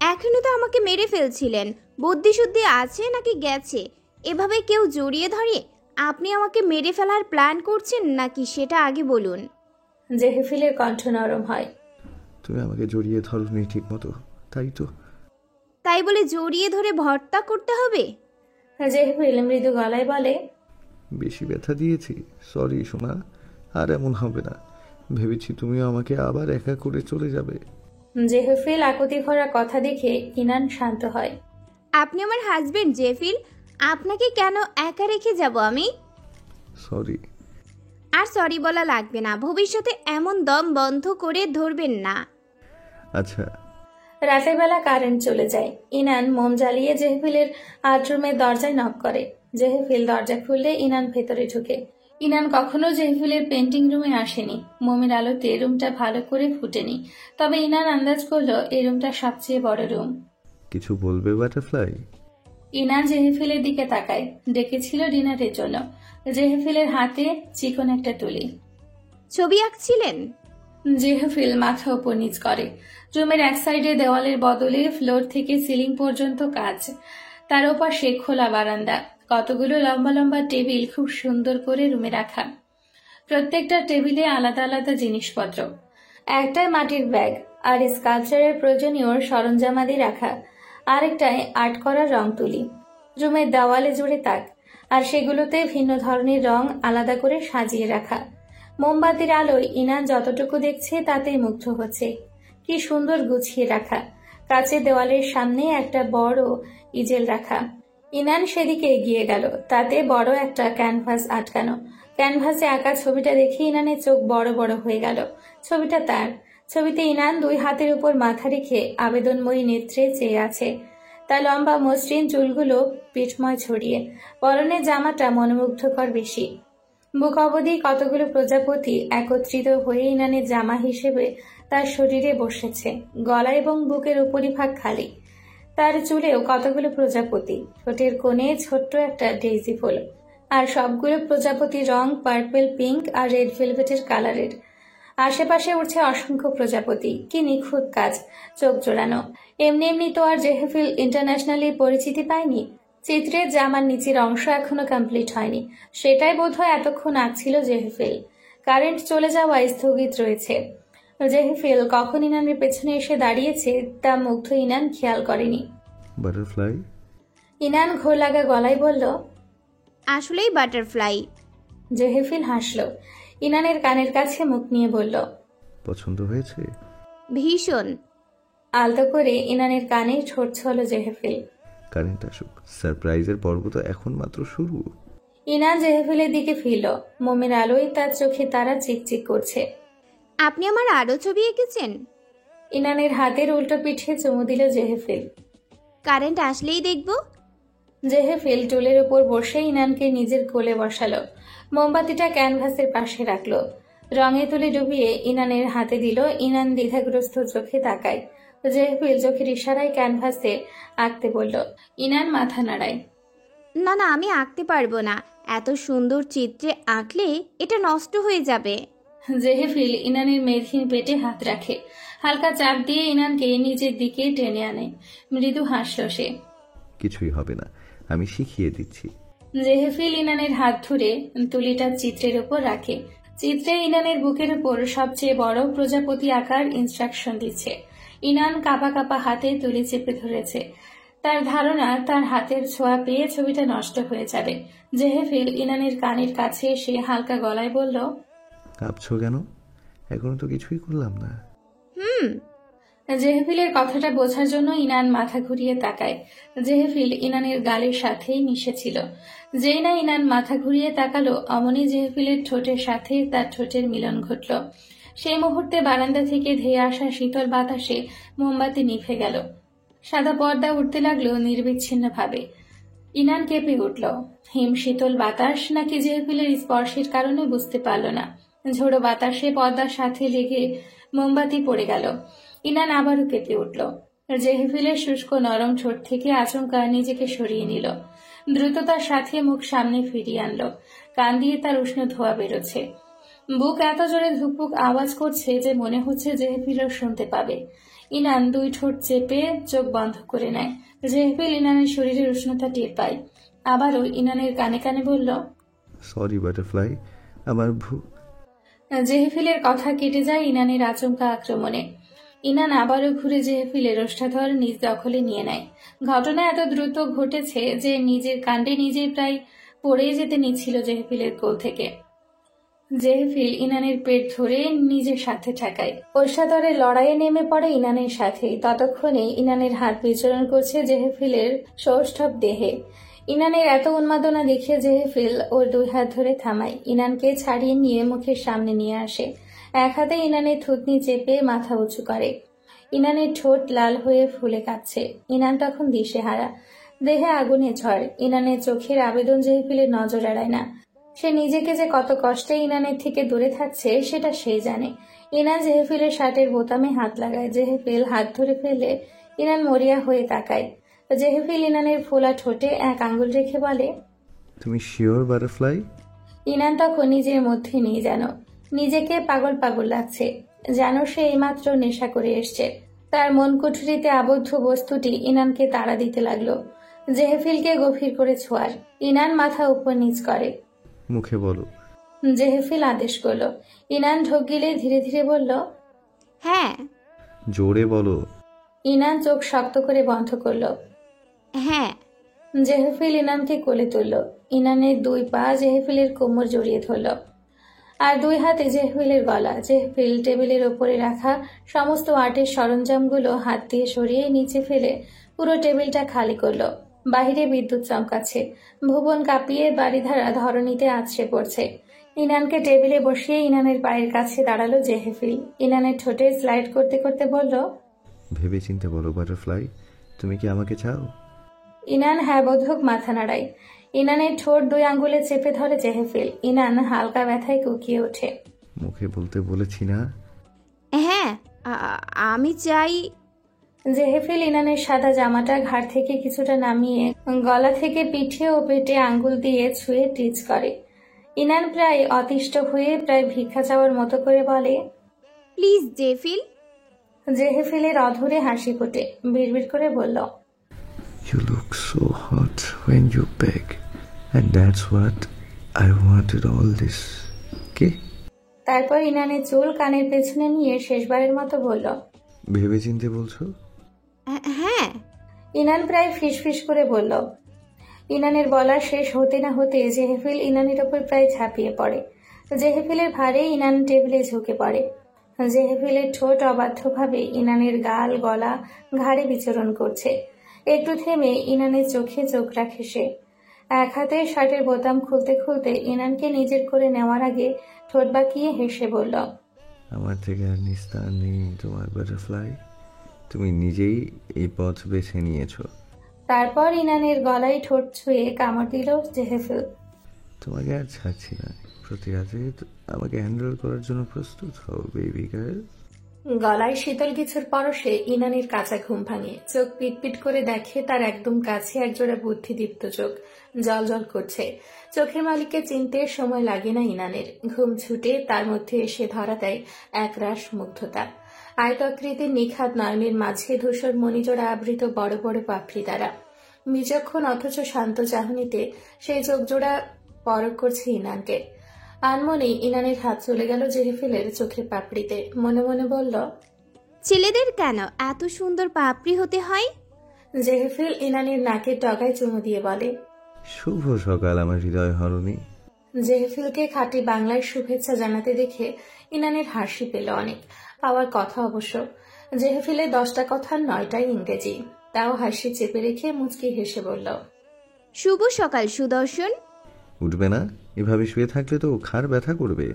এখনো তো আমাকে মেরে ফেলছিলেন, বুদ্ধি শুদ্ধি আছে নাকি গেছে? এভাবে কেউ জড়িয়ে ধরে আপনি আমাকে মেরে ফেলার প্ল্যান করছেন নাকি সেটা আগে বলুন। জেহেফিলের কণ্ঠ নরম হয়। তুমি আমাকে জড়িয়ে ধরোনি ঠিক মতো, তাই তো। তাই বলে জড়িয়ে ধরে ভর্তা করতে হবে? জেহেফিল মৃদু গলায় বলে, বেশি ব্যথা দিয়েছি, সরি সোনা, আর এমন হবে না। ভেবেছি তুমিও আমাকে আবার একা করে চলে যাবে। জেহেফিল আকুতি ভরা কথা দেখে ইনান শান্ত হয়। আপনি আমার হাজবেন্ড জেফিল, আপনাকে কেন একা রেখে যাব আমি? সরি। আর সরি বলা লাগবে না, ভবিষ্যতে এমন দম বন্ধ করে ধরবেন না। আচ্ছা। রাতের বেলা কারেন্ট চলে যায়। ইনান মোম জ্বালিয়ে জেহেফিলের আর্টরুমের দরজায় নক করে। জেহেফিল দরজা খুললে ইনান ভেতরে ঢুকে। ইনান কখনো জেহেফিলের পেন্টিং রুমে আসেনি। মোমের আলোতে রুমটা ভালো করে ফুটেনি, তবে ইনান আন্দাজ করলো এই রুমটা সবচেয়ে বড় রুম। কিছু বলবে বাটারফ্লাই? ইনান জেহেফিলের দিকে তাকায়। ডেকেছিল ডিনারের জন্য। জেহেফিলের হাতে চিকন একটা তুলি। ছবি আঁকছিলেন? জেহেফিল মাথা উপর নিচ করে। রুমের এক সাইডে দেওয়ালের বদলে ফ্লোর থেকে সিলিং পর্যন্ত কাজ, তার ওপাশে খোলা বারান্দা, কতগুলো লম্বা লম্বা টেবিল খুব সুন্দর করে রুমে রাখা। প্রত্যেকটা টেবিলে আলাদা আলাদা জিনিসপত্র, একটায় মাটির ব্যাগ আর স্কাল্পচারের প্রয়োজনীয় সরঞ্জামাদি রাখা, আরেকটায় আর্ট করা রং তুলি। রুমের দেওয়ালে জুড়ে তাক, আর সেগুলোতে ভিন্ন ধরনের রং আলাদা করে সাজিয়ে রাখা। মোমবাতির আলোয় ইনান যতটুকু দেখছে তাতেই মুগ্ধ হচ্ছে। কি সুন্দর গুছিয়ে রাখা। কাচের দেওয়ালের সামনে একটা বড় ইজেল রাখা। ইনান সেদিকে এগিয়ে গেল। তাতে বড় একটা ক্যানভাস আটকানো। ক্যানভাসে আঁকা ছবিটা দেখে ইনানের চোখ বড় বড় হয়ে গেল। ছবিটা তার। ছবিতে ইনান দুই হাতের উপর মাথা রেখে আবেদনময়ী নেত্রে চেয়ে আছে। তার লম্বা মসৃণ চুলগুলো পিঠময় ছড়িয়ে, পরনের জামাটা মনোমুগ্ধকর বেশি। বুক অবধি কতগুলো প্রজাপতি একত্রিত হয়ে ইনানের জামা হিসেবে তার শরীরে বসেছে। গলা এবং বুকের উপরিভাগ খালি। তার চুলেও কতগুলো প্রজাপতি, ঠোঁটের কোণে ছোট্ট একটা ডেইজি ফুল। আর সবগুলো প্রজাপতির রং পার্পল, পিঙ্ক আর রেড ভেলভেটের কালারের। আশেপাশে উঠছে অসংখ্য প্রজাপতি। কি নিখুঁত কাজ, চোখ জোড়ানো। এমনি এমনি তো আর জেহেফিল ইন্টারন্যাশনালি পরিচিতি পায়নি। চিত্রের জামার নিচের অংশ এখনো কমপ্লিট হয়নি, সেটাই বোধহয় এতক্ষণ আঁকছিল জেহেফিল। কারেন্ট চলে যাওয়ায় স্থগিত রয়েছে। জেহেফিল কখন ইনানের পেছনে এসে দাঁড়িয়েছে তা মুগ্ধ ইনান খেয়াল করেনি। বাটারফ্লাই? ইনান ঘোর লাগা গলায় বলল, আসলেই বাটারফ্লাই। জেহেফিল হাসল। ইনানের কানের কাছে মুখ নিয়ে বলল, পছন্দ হয়েছে? ভীষণ। আলতো করে ইনানের কানে ঠোঁট ছোঁয়ালো জেহেফিল। কারেন্ট আসুক, সারপ্রাইজের পর্ব তো এখন মাত্র শুরু। ইনান জেহেফিলের দিকে ফিরল। মোমের আলোয় তার চোখে তারা চিকচিক করছে। আপনি আমার আরো ছবি এঁকেছেন? ইনানের হাতের উল্টো পিঠে চুমু দিল জেহেফিল। কারেন্ট আসলেই দেখব। জেহেফিল টুলের উপর বসে ইনানকে নিজের কোলে বসালো। মোমবাতিটা ক্যানভাসের পাশে রাখলো। রঙে তুলে ডুবিয়ে ইনানের হাতে দিল। ইনান দ্বিধাগ্রস্ত চোখে তাকায়। জেহেফিল চোখের ইশারায় ক্যানভাসে আঁকতে বলল। ইনান মাথা নাড়ায়। না না, আমি আঁকতে পারবো না। এত সুন্দর চিত্রে আঁকলে এটা নষ্ট হয়ে যাবে। জেহেফিল ইনানের মেঘহীন পেটে হাত রাখে। হালকা চাপ দিয়ে ইনানকে নিজের দিকে টেনে আনে। মৃদু হাসল সে। কিছুই হবে না, আমি শিখিয়ে দিচ্ছি। জেহেফিল ইনানের হাত ধরে তুলিটা চিত্রের উপর রাখে। চিত্রে ইনানের বুকের উপর সবচেয়ে বড় প্রজাপতি আকার ইনস্ট্রাকশন দিচ্ছে। ইনান কাঁপা কাঁপা হাতে তুলি চেপে ধরেছে। তার ধারণা তার হাতের ছোঁয়া পেয়ে ছবিটা নষ্ট হয়ে যাবে। জেহেফিল ইনানের কানের কাছে এসে হালকা গলায় বলল, কাঁপছো কেন? এখনো তো কিছুই করলাম না। জেহেফিলের কথাটা বোঝার জন্য ইনান মাথা ঘুরিয়ে তাকায়। জেহেফিল ইনানের গালের সাথেই মিশেছিল। যেই না ইনান মাথা ঘুরিয়ে তাকালো, অমনি জেহেফিলের ঠোঁটের সাথে তার ঠোঁটের মিলন ঘটল। সেই মুহূর্তে বারান্দা থেকে ধেয়ে আসা শীতল বাতাসে মোমবাতি নিভে গেল। সাদা পর্দা উঠতে লাগলো নির্বিচ্ছিন্নভাবে। ইনান কেঁপে উঠল। হিম শীতল বাতাস নাকি জেহেফিলের স্পর্শের কারণে বুঝতে পারল না। ঝোড়ো বাতাসে পর্দার সাথে লেগে মোমবাতি পড়ে গেল। ইনান আবারও কেঁপে উঠল। জেহেফিলের শুষ্ক নরম ঠোঁট থেকে আচমকা নিজেকে সরিয়ে নিল। দ্রুততার সাথে মুখ সামনে ফিরিয়ে আনলো। কান দিয়ে তার উষ্ণ ধোঁয়া বেরোচ্ছে। বুক এত জোরে ধুকপুক আওয়াজ করছে যে মনে হচ্ছে জেহেফিলও শুনতে পাবে। ইনান দুই ঠোঁট চেপে চোখ বন্ধ করে নেয়। জেহেফিল ইনানের শরীরের উষ্ণতা টের পায়। আবারও ইনানের কানে কানে বলল, সরি বাটারফ্লাই, আমার জেহেফিলের কথা কেটে যায় ইনানের আচমকা আক্রমণে। ইনান আবারও ঘুরে জেহেফিলের ওষ্ঠাধর নিজ দখলে নিয়ে নেয়। ঘটনা এত দ্রুত ঘটেছে যে নিজের কাণ্ডে নিজেই প্রায় পড়েই যেতে নিচ্ছিল জেহেফিলের কোল থেকে। জেহেফিল ইনানের পেট ধরে নিজের সাথে ঠেকায়। ওষ্ঠাধরের লড়াইয়ে নেমে পড়ে ইনানের সাথে। ততক্ষণে ইনানের হাত বিচরণ করছে জেহেফিলের সৌষ্ঠব দেহে। ইনানের এত উন্মাদনা দেখে জেহেফিল ওর দুই হাত ধরে থামায়। ইনানকে ছাড়িয়ে নিয়ে মুখের সামনে নিয়ে আসে। এক হাতে ইনানের থুতনি চেপে মাথা উঁচু করে। ইনানের ঠোঁট লাল হয়ে ফুলে কাঁপছে। ইনান তখন দিশেহারা, দেহে আগুনে ঝড়। ইনানের চোখের আবেদন জেহেফিলের নজর এড়ায় না। সে নিজেকে যে কত কষ্টে ইনানের থেকে দূরে থাকছে সেটা সে জানে। ইনান জেহেফিলের শার্টের বোতামে হাত লাগায়। জেহেফিল হাত ধরে ফেলে ইনান মরিয়া হয়ে তাকায়। জেহেফিল ইনানের ফোলা ঠোঁটে এক আঙ্গুল রেখে বলে, তুমি শিওর বাটারফ্লাই? ইনান তখন নিজের মধ্যে নেই যেন। নিজেকে পাগল পাগল লাগছে, যেন সে এইমাত্র নেশা করে এসছে। তার মন কুঠুরিতে আবদ্ধ বস্তুটি ইনানকে তাড়া দিতে লাগলো। জেহেফিলকে গভীর করে ছোঁয়ার। ইনান মাথা উপর নিচ করে। মুখে বলো। জেহেফিল আদেশ করলো। ইনান ঢোক গিলে ধীরে ধীরে বলল, হ্যাঁ। জোরে বলো। ইনান চোখ শক্ত করে বন্ধ করলো। হ্যাঁ। জেহেফিল ইনানকে কোলে তুলল। ইনানের দুই পা জেহেফিলের কোমর জড়িয়ে ধরল, আর দুই হাতে জেহেফিলের গলা। জেহেফিল টেবিলের ওপরে রাখা সমস্ত আর্টের সরঞ্জামগুলো হাত দিয়ে সরিয়ে নিচে ফেলে পুরো টেবিলটা খালি করলো। বাহিরে বিদ্যুৎ চমকাচ্ছে। ভুবন কাঁপিয়ে বাড়িধারা ধরণীতে আছড়ে পড়ছে। ইনানকে টেবিলে বসিয়ে ইনানের পায়ের কাছে দাঁড়ালো জেহেফিল। ইনানের ঠোঁটে স্লাইড করতে করতে বলল, ভেবে চিন্তে বলো বাটারফ্লাই, তুমি কি আমাকে চাও? ইনান হ্যাঁ বোধক মাথা নাড়ায়। ইনানের ঠোঁট দুই আঙ্গুলে চেপে ধরে জেহেফিল। ইনান হালকা ব্যথায় কুকিয়ে ওঠে। মুখে বলতে বলেছি না? হ্যাঁ, আমি চাই। জেহেফিল ইনানের সাদা জামাটা ঘাড় থেকে কিছুটা নামিয়ে গলা থেকে পিঠে ও পেটে আঙ্গুল দিয়ে ছুঁয়ে টিচ করে। ইনান প্রায় অতিষ্ঠ হয়ে প্রায় ভিক্ষা চাওয়ার মতো করে বলে, প্লিজ জেফিল। জেহেফিলের অধরে হাসি ফোটে। বিড়বিড় করে বলল, You look so hot when you beg, and that's what I wanted all this. কে? তারপর ইনানের চুল কানের পেছনে নিয়ে শেষবারের মতো বলল, ভেবে চিনতে বলছো? হ্যাঁ। ইনান প্রায় ফিসফিস করে বলল। ইনানের বলা শেষ হতে না হতে জেহেফিল ইনানের ওপর প্রায় ঝাঁপিয়ে পড়ে। জেহেফিলের ভারে ইনান টেবিলে ঝুঁকে পড়ে। জেহেফিলের ঠোঁট অবাধ্যভাবে ইনানের গাল, গলা, ঘাড়ে বিচরণ করছে। একটু থেমে ইনানের চোখে চোখ রাখে সে। এক হাতে শার্টের বোতাম খুলতে খুলতে ইনানকে নিজের করে নেওয়ার আগে ঠোঁট বাঁকিয়ে হেসে বলল, আমার থেকে আর নিস্তার নেই তোমার বাটারফ্লাই, তুমি নিজেই এই পথ বেছে নিয়েছো। তারপর ইনানের গলায় ঠোঁট ছুঁয়ে কামড় দিল জেহেফিল। তোমাকে আর ছাড়ছি না, প্রতি রাতে আমাকে হ্যান্ডেল করার জন্য প্রস্তুত হও বেবি গার্ল। গলায় শীতল কিছুর পরশে ইনানের কাঁচা ঘুম ভাঙে। চোখ পিটপিট করে দেখে তার একদম কাছে একজোড়া বুদ্ধিদীপ্ত চোখ জল জল করছে। চোখের মালিককে চিনতে সময় লাগে না ইনানের। ঘুম ছুটে তার মধ্যে এসে ধরা দেয় একরাশ মুগ্ধতা। আয়তাকৃতির নিখাত নয়নের মাঝে ধূসর মণিজোড়া আবৃত বড় বড় পাপড়ি দ্বারা বিচক্ষণ অথচ শান্ত চাহনিতে সেই চোখ জোড়া পরখ করছে ইনানকে। আনমনেই ইনানের হাত চলে গেল জেহেফিলের চোখের পাপড়িতে। মনে মনে বলল, ছেলেদের কেন এত সুন্দর পাপড়ি হতে হয়? জেহেফিল ইনানের নাকের ডগায় চুমু দিয়ে বলে, শুভ সকাল আমার হৃদয় হরণী। জেহেফিলকে খাঁটি বাংলায় শুভেচ্ছা জানাতে দেখে ইনানের হাসি পেল অনেক। পাওয়ার কথা অবশ্য। জেহেফিলের 10টা কথার 9টাই ইংরেজি। তাও হাসি চেপে রেখে মুচকি হেসে বলল, শুভ সকাল সুদর্শন। উঠবে না? এভাবে শুয়ে থাকলে তো ঘাড় ব্যথা করবে।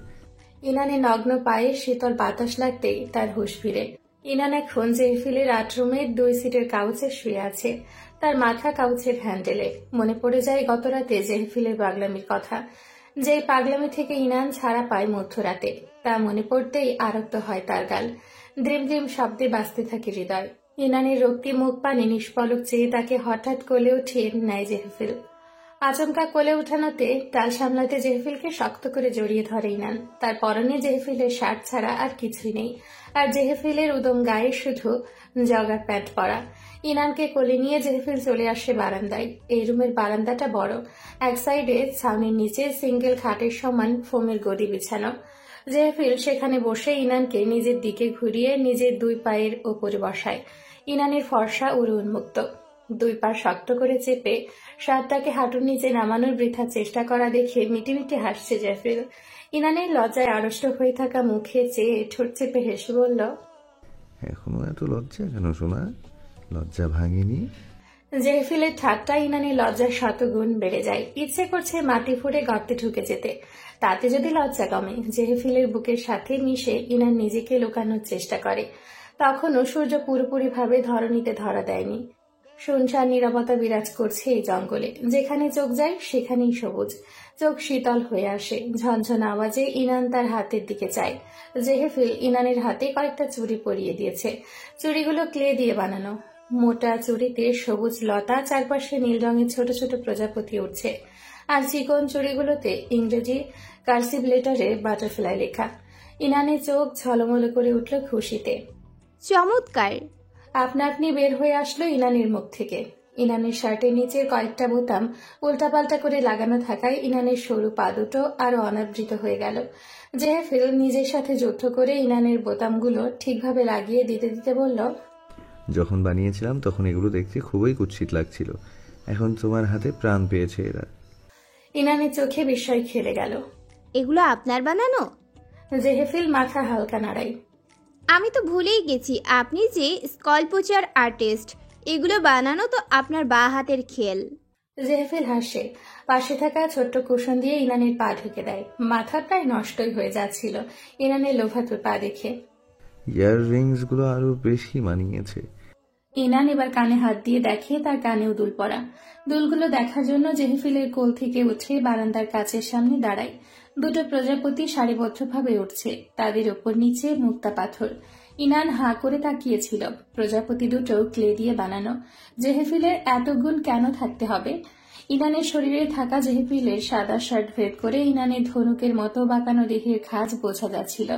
ইনানের নগ্ন পায়ে শীতল বাতাস লাগতেই তার হুঁশ ফিরে। ইনান এখন জেহেফিলের 8 রুমের 2 সিটের কাউচে শুয়ে আছে। তার মাথা কাউচের হ্যান্ডেলে। মনে পড়ে যায় গত রাতে জেহেফিলের পাগলামির কথা। যে পাগলামি থেকে ইনান ছাড়া পায় মধ্যরাতে। তা মনে পড়তেই আরক্ত হয় তার গাল। দ্রিম দ্রিম শব্দে বাজতে থাকে হৃদয়। ইনানের রক্তি মুখ পানে নিষ্পলক চেয়ে তাকে হঠাৎ কোলে উঠিয়ে নেয় জেহেফিল। আচমকা কোলে উঠানোতে টাল সামলাতে জেহেফিলকে শক্ত করে জড়িয়ে ধরে ইনান। তার পরনে জেহেফিলের শার্ট ছাড়া আর কিছুই নেই। আর জেহেফিলের উদম গায়ে শুধু জগার প্যান্ট পরা। ইনানকে কোলে নিয়ে জেহেফিল চলে আসে বারান্দায়। এই রুমের বারান্দাটা বড়। এক সাইডে ছাউনির নিচে সিঙ্গেল খাটের সমান ফোমের গদি বিছানো। জেহেফিল সেখানে বসে ইনানকে নিজের দিকে ঘুরিয়ে নিজের 2 পায়ের ওপরে বসায়। ইনানের ফর্সা উড়ু উন্মুক্ত। 2 পা শক্ত করে চেপে শার্টটাকে হাঁটুর নিচে নামানোর বৃথা চেষ্টা করা দেখে মিটিমিটি হাসছে জেহেফিল। ইনানের লজ্জায় আড়ষ্ট হয়ে থাকা মুখে চেয়ে ঠোঁট চেপে হেসে বলল, এখনো এত লজ্জা কেন সোনা? লজ্জা ভাঙিনি? জেহেফিলের ঠাট্টা ইনানের লজ্জার 100 গুণ বেড়ে যায়। ইচ্ছে করছে মাটি ফুঁড়ে গর্তে ঢুকে যেতে। তাতে যদি লজ্জা কমে। জেহেফিলের বুকের সাথে মিশে ইনান নিজেকে লুকানোর চেষ্টা করে। তখনও সূর্য পুরোপুরি ভাবে ধরণীতে ধরা দেয়নি। শুনশান নীরবতা বিরাজ করছে এই জঙ্গলে। যেখানে চোখ যায় সেখানেই সবুজ। চোখ শীতল হয়ে আসে। ঝনঝন আওয়াজে ইনান তার হাতের দিকে চায়। জেহেফিল ইনানের হাতে কয়েকটা চুড়ি পরিয়ে দিয়েছে। চুড়িগুলো ক্লে দিয়ে বানানো। মোটা চুড়িতে সবুজ লতা, চারপাশে নীল রঙের ছোট ছোট প্রজাপতি উঠছে। আর চিকন চুড়িগুলোতে ইংরেজি কার্সিভ লেটারে বাটারফ্লাই লেখা। ইনানের চোখ ঝলমল করে উঠল খুশিতে। চমৎকার। আপনা আপনি বের হয়ে আসলো ইনানের মুখ থেকে। ইনানের শার্টের নিচের কয়েকটা বোতাম উল্টাপাল্টা করে লাগানো থাকায় ইনানের সরু পা দুটো আরো অনাবৃত হয়ে গেল। জেহেফিল নিজের সাথে যুদ্ধ করে ইনানের বোতামগুলো ঠিকভাবে লাগিয়ে দিতে দিতে বলল, যখন বানিয়েছিলাম তখন এগুলো দেখতে খুবই কুৎসিত লাগছিল। এখন তোমার হাতে প্রাণ পেয়েছে এরা। ইনানের চোখে বিস্ময় খেলে গেল। এগুলো আপনার বানানো? জেহেফিল মাথা হালকা নাড়াই। আমি তো ভুলেই গেছি আপনি যে স্কাল্পচার আর্টিস্ট। এগুলো বানানো তো আপনার বাঁ হাতের খেল। জেহেফিল হাসে। পাশে থাকা ছোট্ট কুশন দিয়ে ইনানের পা ঢুকে দেয়। মাথা প্রায় নষ্টই হয়ে যাচ্ছিল ইনানের লোভাতুর পা দেখে। ইয়ার রিংস গুলো আরো বেশি মানিয়েছে। ইনান এবার কানে হাত দিয়ে দেখে তার কানেও দুল পড়া। দুলগুলো দেখার জন্য জেহেফিলের কোল থেকে উঠে বারান্দার কাছের সামনে দাঁড়ায়। 2টো প্রজাপতি সারিবদ্ধভাবে উঠছে। তাদের ওপর নিচে মুক্তা পাথর। ইনান হাঁ করে তাকিয়েছিল। প্রজাপতি দুটো ক্লে দিয়ে বানানো। জেহেফিলের এত গুণ কেন থাকতে হবে? ইনানের শরীরে থাকা জেহেফিলের সাদা শার্ট ভেদ করে ইনানের ধনুকের মতো বাঁকানো দেহের খাঁজ বোঝা যাচ্ছিল।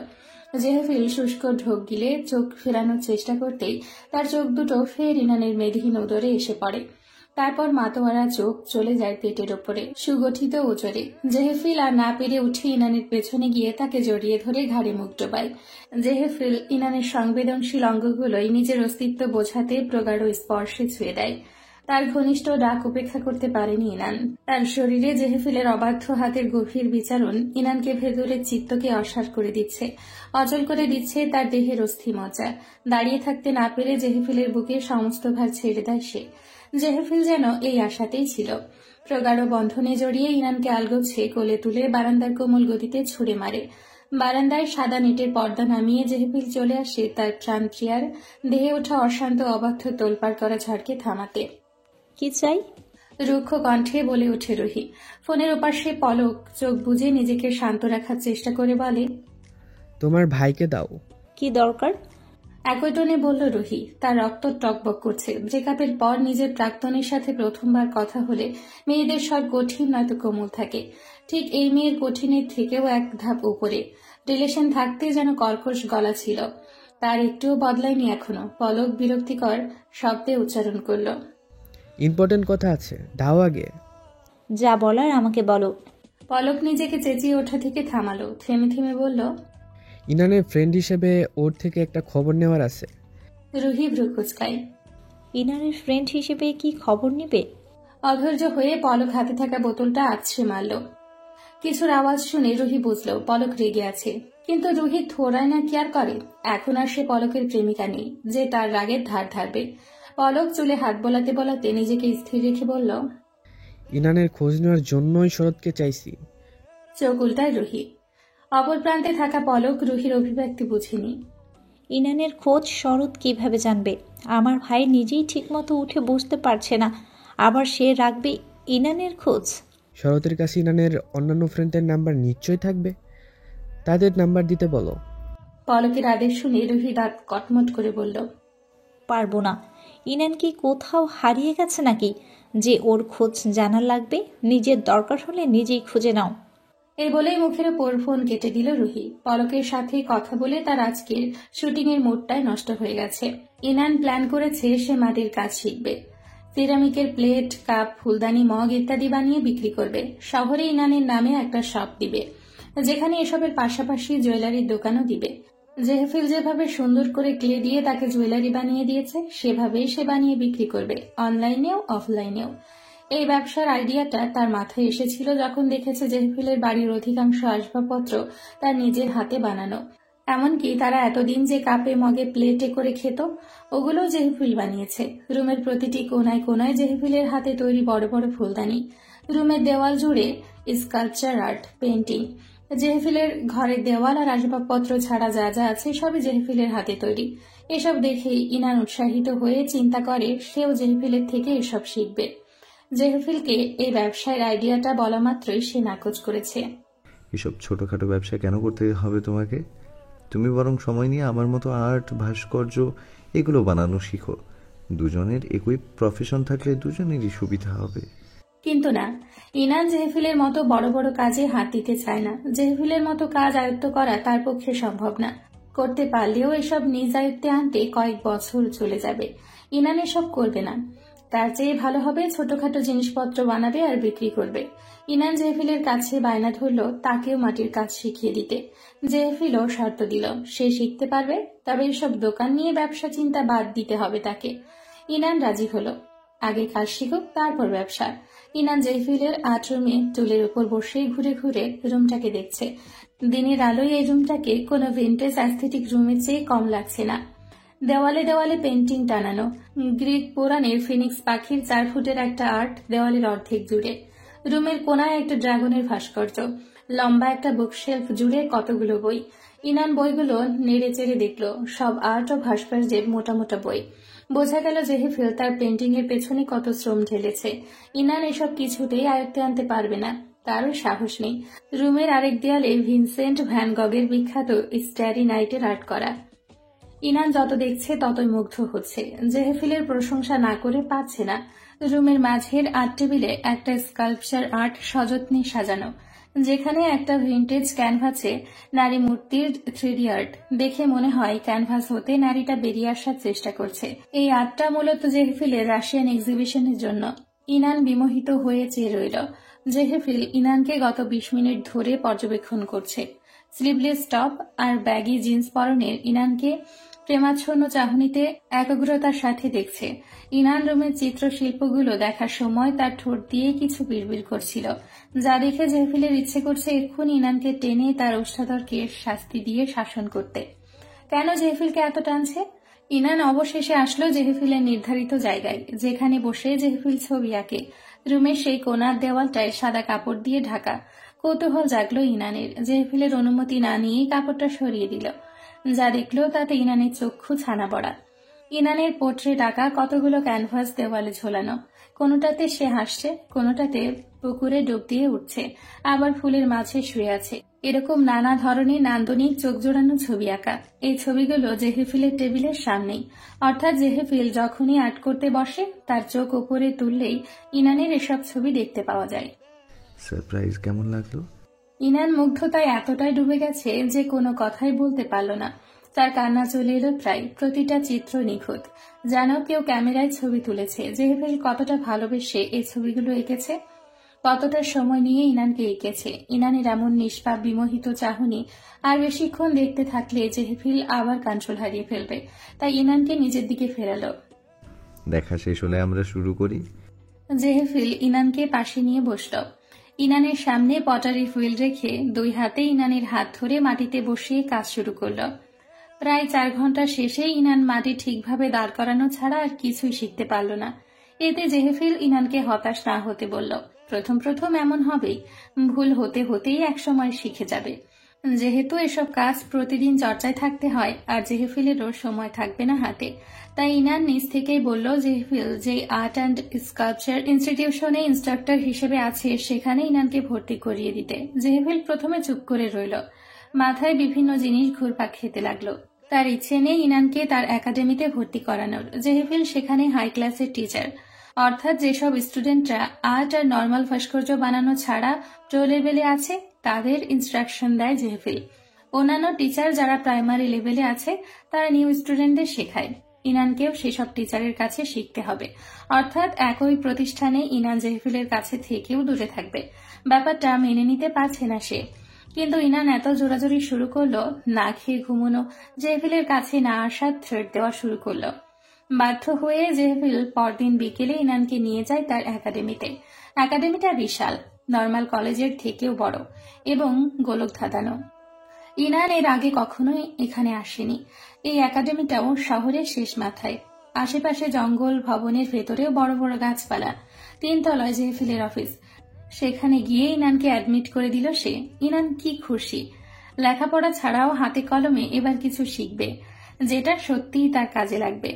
জেহেফিল শুষ্ক ঢোক গিলে চোখ ফেরানোর চেষ্টা করতেই তার চোখ দুটো ফের ইনানের মেধহীন উদরে এসে পড়ে। তারপর মাতোয়ারা চোখ চলে যায় পেটের ওপরে সুগঠিত ওজরে। জেহেফিল আর না পেরে উঠে ইনানের পেছনে গিয়ে তাকে জড়িয়ে ধরে ঘাড়ে মুখ ডোবায়। জেহেফিল ইনানের সংবেদনশীল অঙ্গগুলোই নিজের অস্তিত্ব বোঝাতে প্রগাঢ় স্পর্শে ছুঁয়ে দেয়। তার ঘনিষ্ঠ ডাক উপেক্ষা করতে পারেনি ইনান। তার শরীরে জেহেফিলের অবাধ্য হাতের গভীর বিচারণ ইনানকে ভেতরের চিত্তকে অসাড় করে দিচ্ছে, অচল করে দিচ্ছে তার দেহের অস্থিমজ্জা। দাঁড়িয়ে থাকতে না পেরে জেহেফিলের বুকে সমস্ত ভার ছেড়ে দেয় সে। জেহেফিল যেন এই আশাতেই ছিল। প্রগাঢ় বন্ধনে জড়িয়ে ইনানকে আলগোছে কোলে তুলে বারান্দার কোমল গতিতে ছুঁড়ে মারে। বারান্দায় সাদা নেটের পর্দা নামিয়ে জেহেফিল চলে আসে তার প্রাণপ্রিয়ার দেহে ওঠা অশান্ত অবাধ্য তোলপাড় করা ঝড়কে থামাতে। কি চাই? রুক্ষ কণ্ঠে বলে ওঠে রুহি। ফোনের ওপাশে পলক চোখ বুজে নিজেকে শান্ত রাখার চেষ্টা করে বলে, তোমার ভাইকে দাও। কি দরকার? একই টোনে বলল রুহি। তার রক্ত টকবক করছে। ব্রেকআপের পর নিজের প্রাক্তনের সাথে প্রথমবার কথা হলে মেয়েদের স্বর কঠিন নয়তো কোমল থাকে। ঠিক এই মেয়ের কঠিনের থেকেও এক ধাপ উপরে। রিলেশন থাকতে যেন কর্কশ গলা ছিল। তার একটুও বদলায়নি এখনো। পলক বিরক্তিকর শব্দে উচ্চারণ করল, ইম্পর্টেন্ট কথা আছে, দাও আগে। যা বলার আমাকে বলো। পলক নিজেকে চেঁচিয়ে ওঠা থেকে থামালো। থেমে থেমে বলল, ইনানের ফ্রেন্ড হিসেবে ওর থেকে একটা খবর নেওয়ার আছে। রুহি ভ্রু কুঁচকায়। ইনারের ফ্রেন্ড হিসেবে কি খবর নিবে? অধৈর্য হয়ে পলক হাতে থাকা বোতলটা আছড়ে মারল। কিছুর আওয়াজ শুনে রুহি বুঝল পলক রেগে আছে। কিন্তু রুহি থোড়ায় না কেয়ার করে। এখন আর সে পলকের প্রেমিকা নেই যে তার রাগের ধার ধারবে। পলক চুলে হাত বোলাতে বোলাতে নিজেকে স্থির রেখে বলল, ইনানের খোঁজ নেওয়ার জন্যই শরৎকে চাইছি। চোখ উল্টায় রুহি। অপর প্রান্তে থাকা পলক রুহির অভিব্যক্তি বুঝেনি। ইনানের খোঁজ শরৎ কিভাবে জানবে? আমার ভাই নিজেই ঠিকমতো উঠে বসতে পারছে না, আবার সে রাখবে ইনানের খোঁজ? শরতের কাছে ইনানের অন্যান্য ফ্রেন্ডের নাম্বার নিশ্চয়ই থাকবে, তাদের নাম্বার দিতে বলো। পলকের আদেশ শুনে রুহি দাঁত কটমট করে বলল, পারবো না। ইনান কি কোথাও হারিয়ে গেছে নাকি যে ওর খোঁজ জানার লাগবে? নিজের দরকার হলে নিজেই খুঁজে নাও। এই বলেই মুখের ওপর ফোন কেটে দিল রুহি। পলকের সাথে কথা বলে তার আজকের শুটিং এর মুডটাই নষ্ট হয়ে গেছে। ইনান প্ল্যান করেছে সে মাটির কাজ শিখবে। সিরামিকের প্লেট, কাপ, ফুলদানি, মগ ইত্যাদি বানিয়ে বিক্রি করবে। শহরে ইনানের নামে একটা শপ দিবে, যেখানে এসবের পাশাপাশি জুয়েলারির দোকানও দিবে। জেহফিল যেভাবে সুন্দর করে ক্লে দিয়ে তাকে জুয়েলারি বানিয়ে দিয়েছে, সেভাবেই সে বানিয়ে বিক্রি করবে, অনলাইনেও অফলাইনেও। এই ব্যবসার আইডিয়াটা তার মাথায় এসেছিল যখন দেখেছে জেহফিলের বাড়ির অধিকাংশ আসবাবপত্র তার নিজের হাতে বানানো। এমনকি তারা এতদিন যে কাপে, মগে, প্লেটে করে খেত, ওগুলোও জেহফিল বানিয়েছে। রুমের প্রতিটি কোনায় কোনায় জেহফিলের হাতে তৈরি বড় বড় ফুলদানি। রুমের দেওয়াল জুড়ে স্কাল্পচার আর্ট, পেন্টিং। জেহফিলের ঘরের দেওয়াল আর আসবাবপত্র ছাড়া যা যা আছে সবই জেহফিলের হাতে তৈরি। এসব দেখেই ইনান উৎসাহিত হয়ে চিন্তা করে সেও জেহফিলের থেকে এসব শিখবে। জেহফিলকে এই ব্যবসায়ের আইডিয়াটা বলা মাত্রই সে নাকচ করেছে। এসব ছোটোখাটো ব্যবসা কেন করতে হবে তোমাকে? তুমি বরং সময় নিয়ে আমার মতো আর্ট, ভাস্কর্য এগুলো বানানো শিখো। দুজনের একই প্রফেশন থাকলে দুজনেরই সুবিধা হবে। কিন্তু না, ইনান জেহফিলের মতো বড় বড় কাজে হাত দিতে চায় না। জেহফিলের মতো কাজ আয়ত্ত করা তার পক্ষে সম্ভব না। করতে পারলেও এসব নিজ আয়ত্তে আনতে কয়েক বছর চলে যাবে। ইনান এসব করবে না। তার চেয়ে ভালো হবে ছোটখাটো জিনিসপত্র বানাবে আর বিক্রি করবে। ইনান জেহফিলের কাছে বায়না ধরল তাকেও মাটির কাজ শিখিয়ে দিতে। জেহফিলও শর্ত দিল সে শিখতে পারবে, তবে এসব দোকান নিয়ে ব্যবসা চিন্তা বাদ দিতে হবে তাকে। ইনান রাজি হলো। আগে কাজ শিখুক, তারপর ব্যবসা। ইনান জেহফিলের আর্ট রুমে টুলের উপর বসেই ঘুরে ঘুরে রুমটাকে দেখছে। দিনের আলোয় এই রুমটাকে কোনো ভিন্টেজ অ্যাস্থেটিক রুমের চেয়ে কম লাগছে না। দেওয়ালে দেওয়ালে পেন্টিং টানানো। গ্রিক পুরাণের ফিনিক্স পাখির 4 ফুটের একটা আর্ট দেওয়ালের অর্ধেক জুড়ে। রুমের কোনায় একটা ড্রাগনের ভাস্কর্য। লম্বা একটা বুকশেলফ জুড়ে কতগুলো বই। ইনান বইগুলো নেড়ে চেড়ে দেখল। সব আর্ট ও ভাস্কর্যের মোটা মোটা বই। বোঝা গেল জেহফিল তার পেন্টিং এর পেছনে কত শ্রম ঢেলেছে। ইনান এসব কিছুতেই আয়ত্তে আনতে পারবে না, তারও সাহস নেই। রুমের আরেক দেয়ালে ভিনসেন্ট ভ্যান গগের বিখ্যাত স্টারি নাইটের আর্ট করা। ইনান যত দেখছে ততই মুগ্ধ হচ্ছে। জেহফিলের প্রশংসা না করে পাচ্ছে না। রুমের মাঝের আর্ট টেবিলে একটা স্কাল্পচার আর্ট সযত্নে সাজানো, যেখানে একটা ভিন্টেজ ক্যানভাসে নারী মূর্তির 3D আর্ট। দেখে মনে হয় ক্যানভাস হতে নারীটা বেরিয়ে আসার চেষ্টা করছে। এই আর্টটা মূলত জেহফিলের রাশিয়ান এক্সিবিশনের জন্য। ইনান বিমোহিত হয়ে চেয়ে রইল। জেহফিল ইনানকে গত 20 মিনিট ধরে পর্যবেক্ষণ করছে। স্লিভলেস টপ আর ব্যাগি জিন্স পরনের ইনানকে প্রেমাচ্ছন্ন চাহনিতে একাগ্রতার সাথে দেখছে। ইনান রুমের চিত্রশিল্পগুলো দেখার সময় তার ঠোঁট দিয়ে কিছু বিড়বিড় করছিল, যা দেখে জেহফিলের ইচ্ছে করছে এক্ষুনি ইনানকে টেনে তার ওষ্ঠাধরকে শাস্তি দিয়ে শাসন করতে। কেন জেহফিলকে এত টানছে? ইনান অবশেষে আসলো জেহফিলের নির্ধারিত জায়গায়, যেখানে বসে জেহফিল ছবি আঁকে। রুমের সেই কোণার দেওয়ালটায় সাদা কাপড় দিয়ে ঢাকা। কৌতূহল জাগলো ইনানের। জেহফিলের অনুমতি না নিয়েই কাপড়টা সরিয়ে দিল। যা দেখলো তাতে ইনানের চক্ষু ছানা বড়া। ইনানের পোর্ট্রেট আঁকা কতগুলো ক্যানভাস দেওয়ালে ঝোলানো। কোনোটাতে সে হাসছে, কোনোটাতে পুকুরে ডুব দিয়ে উঠছে, আবার ফুলের মাঝে শুয়ে আছে। এরকম নানা ধরনের নান্দনিক চোখ জোড়ানো ছবি আঁকা। এই ছবিগুলো জেহেফিলের টেবিলের সামনেই, অর্থাৎ জেহেফিল যখনই আর্ট করতে বসে তার চোখ উপরে তুললেই ইনানের এসব ছবি দেখতে পাওয়া যায়। সারপ্রাইজ কেমন লাগলো? ইনান মুগ্ধতায় এতটাই ডুবে গেছে যে কোনো কথাই বলতে পারল না। তার কান্না চলে এলো প্রায়। প্রতিটা চিত্র নিখুঁত, যেন কেউ ক্যামেরায় ছবি তুলেছে। জেহেফিল কতটা ভালোবেসে এই ছবিগুলো এঁকেছে, কতটা সময় নিয়ে ইনানকে এঁকেছে। ইনানের এমন নিষ্পাপ বিমোহিত চাহনি আর বেশিক্ষণ দেখতে থাকলে জেহেফিল আবার কন্ট্রোল হারিয়ে ফেলবে। তাই ইনানকে নিজের দিকে ফেরালো। দেখা শেষ হলে আমরা শুরু করি। জেহেফিল ইনানকে পাশে নিয়ে বসল। ইনানের সামনে পটারি হুইল রেখে দুই হাতে ইনানের হাত ধরে মাটিতে বসিয়ে কাজ শুরু করল। প্রায় 4 ঘন্টা শেষে ইনান মাটি ঠিকভাবে দাঁড় করানো ছাড়া আর কিছুই শিখতে পারল না। এতে জেহেফিল ইনানকে হতাশ না হতে বলল। প্রথম প্রথম এমন হবেই, ভুল হতে হতেই একসময় শিখে যাবে। যেহেতু এসব কাজ প্রতিদিন চর্চায় থাকতে হয় আর জেহেফিলেরও সময় থাকবে না হাতে, তাই ইনান নিজ থেকেই বলল জেহেফিল যে আর্ট অ্যান্ড স্কাল্পচার ইনস্টিটিউশনে ইনস্ট্রাক্টর হিসেবে আছে সেখানে ইনানকে ভর্তি করিয়ে দিতে। জেহেফিল প্রথমে চুপ করে রইল, মাথায় বিভিন্ন জিনিস ঘুরপাক খেতে লাগলো। তার ইচ্ছে নেই ইনানকে তার একাডেমিতে ভর্তি করানোর। জেহেফিল সেখানে হাই ক্লাসের টিচার, অর্থাৎ যেসব স্টুডেন্টরা আর্ট আর নর্মাল ভাস্কর্য বানানো ছাড়া প্রো লেভেলে আছে তাদের ইনস্ট্রাকশন দেয় জেহেফিল। অন্যান্য টিচার যারা প্রাইমারি লেভেলে আছে তারা নিউ স্টুডেন্টদের শেখায়। ইনানকেও সেসব টিচারের কাছে শিখতে হবে, অর্থাৎ একই প্রতিষ্ঠানে ইনান জেহেফিলের কাছে থেকেও দূরে থাকবে। ব্যাপারটা মেনে নিতে পারছে না সে, কিন্তু ইনান এত জোরাজোরি শুরু করলো, না খেয়ে ঘুমোনো, জেহেফিলের কাছে না আসার থ্রেট দেওয়া শুরু করলো। বাধ্য হয়ে জেহেফিল পরদিন বিকেলে ইনানকে নিয়ে যায় তার একাডেমিতে। একাডেমিটা বিশাল, নর্মাল কলেজের থেকেও বড় এবং গোলক ধাঁধানো। ইনান এর আগে কখনোই এখানে আসেনি। এই একাডেমিটাও শহরের শেষ মাথায়। আশেপাশে জঙ্গল, ভবনের ভেতরেও বড় বড় গাছপালা। 3 তলায় জেহেফিলের অফিস। সেখানে গিয়ে ইনানকে অ্যাডমিট করে দিল সে। ইনান কি খুশি! লেখাপড়া ছাড়াও হাতে কলমে এবার কিছু শিখবে, যেটা সত্যিই তার কাজে লাগবে।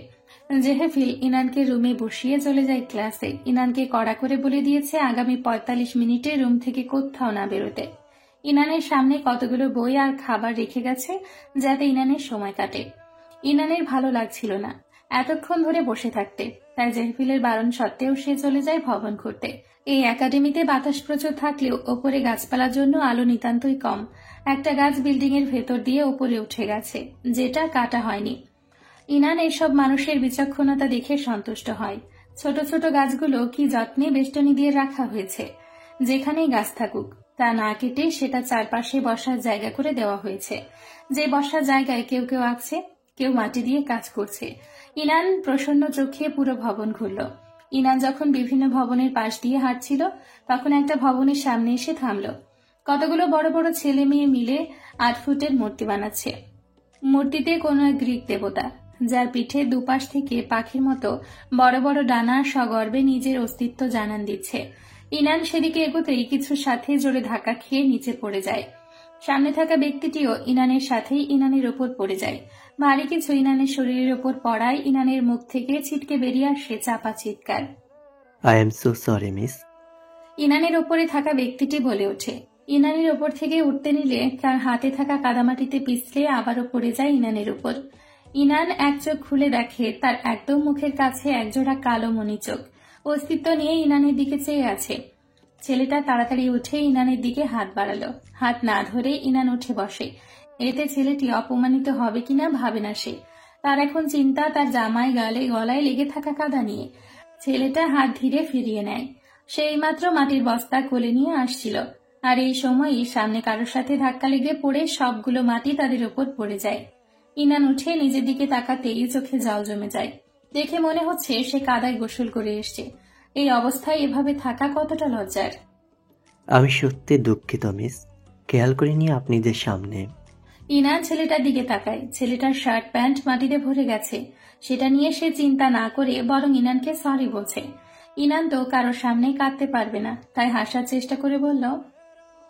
জেহেফিল ইনানকে রুমে বসিয়ে চলে যায় ক্লাসে। ইনানকে কড়া করে বলে দিয়েছে আগামী 45 মিনিটে রুম থেকে কোথাও না বেরোতে। ইনানের সামনে কতগুলো বই আর খাবার রেখে গেছে যাতে ইনানের সময় কাটে। ইনানের ভালো লাগছিল না এতক্ষণ ধরে বসে থাকতে, তাই জেহেফিলের বারণ সত্ত্বেও সে চলে যায় ভবন ঘুরতে। এই একাডেমিতে বাতাস প্রচুর থাকলেও ওপরে গাছপালার জন্য আলো নিতান্তই কম। একটা গাছ বিল্ডিং এর ভেতর দিয়ে ওপরে উঠে গেছে, যেটা কাটা হয়নি। ইনান এইসব মানুষের বিচক্ষণতা দেখে সন্তুষ্ট হয়। ছোট ছোট গাছগুলো কি যত্নে বেষ্টনী দিয়ে রাখা হয়েছে। যেখানেই গাছ থাকুক তা না কেটে সেটা চারপাশে বসার জায়গা করে দেওয়া হয়েছে। যে বসার জায়গায় কেউ কেউ আছে, কেউ মাটি দিয়ে কাজ করছে। ইনান প্রসন্ন চোখে পুরো ভবন ঘুরল। ইনান যখন বিভিন্ন ভবনের পাশ দিয়ে হাঁটছিল তখন একটা ভবনের সামনে এসে থামল। কতগুলো বড় বড় ছেলে মেয়ে মিলে 8 ফুটের মূর্তি বানাচ্ছে। মূর্তিতে কোনো এক গ্রিক দেবতা, যার পিঠে দুপাশ থেকে পাখির মতো বড় বড় ডানা সগর্বে নিজের অস্তিত্ব জানান দিচ্ছে। ইনান সেদিকে এগোতেই কিছুর সাথে জোরে ধাক্কা খেয়ে নিচে পড়ে যায়। সামনে থাকা ব্যক্তিটিও ইনানের সাথেই ইনানের ওপর পড়ে যায়। ভারী কিছু ইনানের শরীরের ওপর পড়ায় ইনানের মুখ থেকে ছিটকে বেরিয়ে আসে চাপা চিৎকার। I am so sorry miss. ইনানের ওপরে থাকা ব্যক্তিটি বলে ওঠে। ইনানের ওপর থেকে উঠতে নিলে তার হাতে থাকা কাদামাটিতে পিছলে আবারও পড়ে যায় ইনানের উপর। ইনান এক চোখ খুলে দেখে তার একদম মুখের কাছে একজোড়া কালো মণি চোখ অস্তিত্ব নিয়ে ইনানের দিকে চেয়ে আছে। ছেলেটা তাড়াতাড়ি উঠে ইনানের দিকে হাত বাড়ালো। হাত না ধরে ইনান উঠে বসে। এতে ছেলেটি অপমানিত হবে কিনা ভাবে না সে। তার এখন চিন্তা তার জামাই গলায় লেগে থাকা কাদা নিয়ে। ছেলেটা হাত ধীরে ফিরিয়ে নেয়। সেই মাত্র মাটির বস্তা কোলে নিয়ে আসছিল, আর এই সময়ই সামনে কারোর সাথে ধাক্কা লেগে পড়ে সবগুলো মাটি তাদের উপর পড়ে যায়। ইনান উঠে নিজের দিকে তাকাতেই চোখে জল জমে যায়। দেখে মনে হচ্ছে সে কাদায় গোসল করে এসছে। এই অবস্থায় এভাবে থাকা কতটা লজ্জার। আমি সত্যি দুঃখিত মিস, খেয়াল করিনি আপনাদের সামনে। ইনান ছেলেটার দিকে তাকায়। ছেলেটার শার্ট প্যান্ট মাটিতে ভরে গেছে। সেটা নিয়ে সে চিন্তা না করে বরং ইনানকে সরি বলছে। ইনান তো কারোর সামনে কাঁদতে পারবে না, তাই হাসার চেষ্টা করে বলল,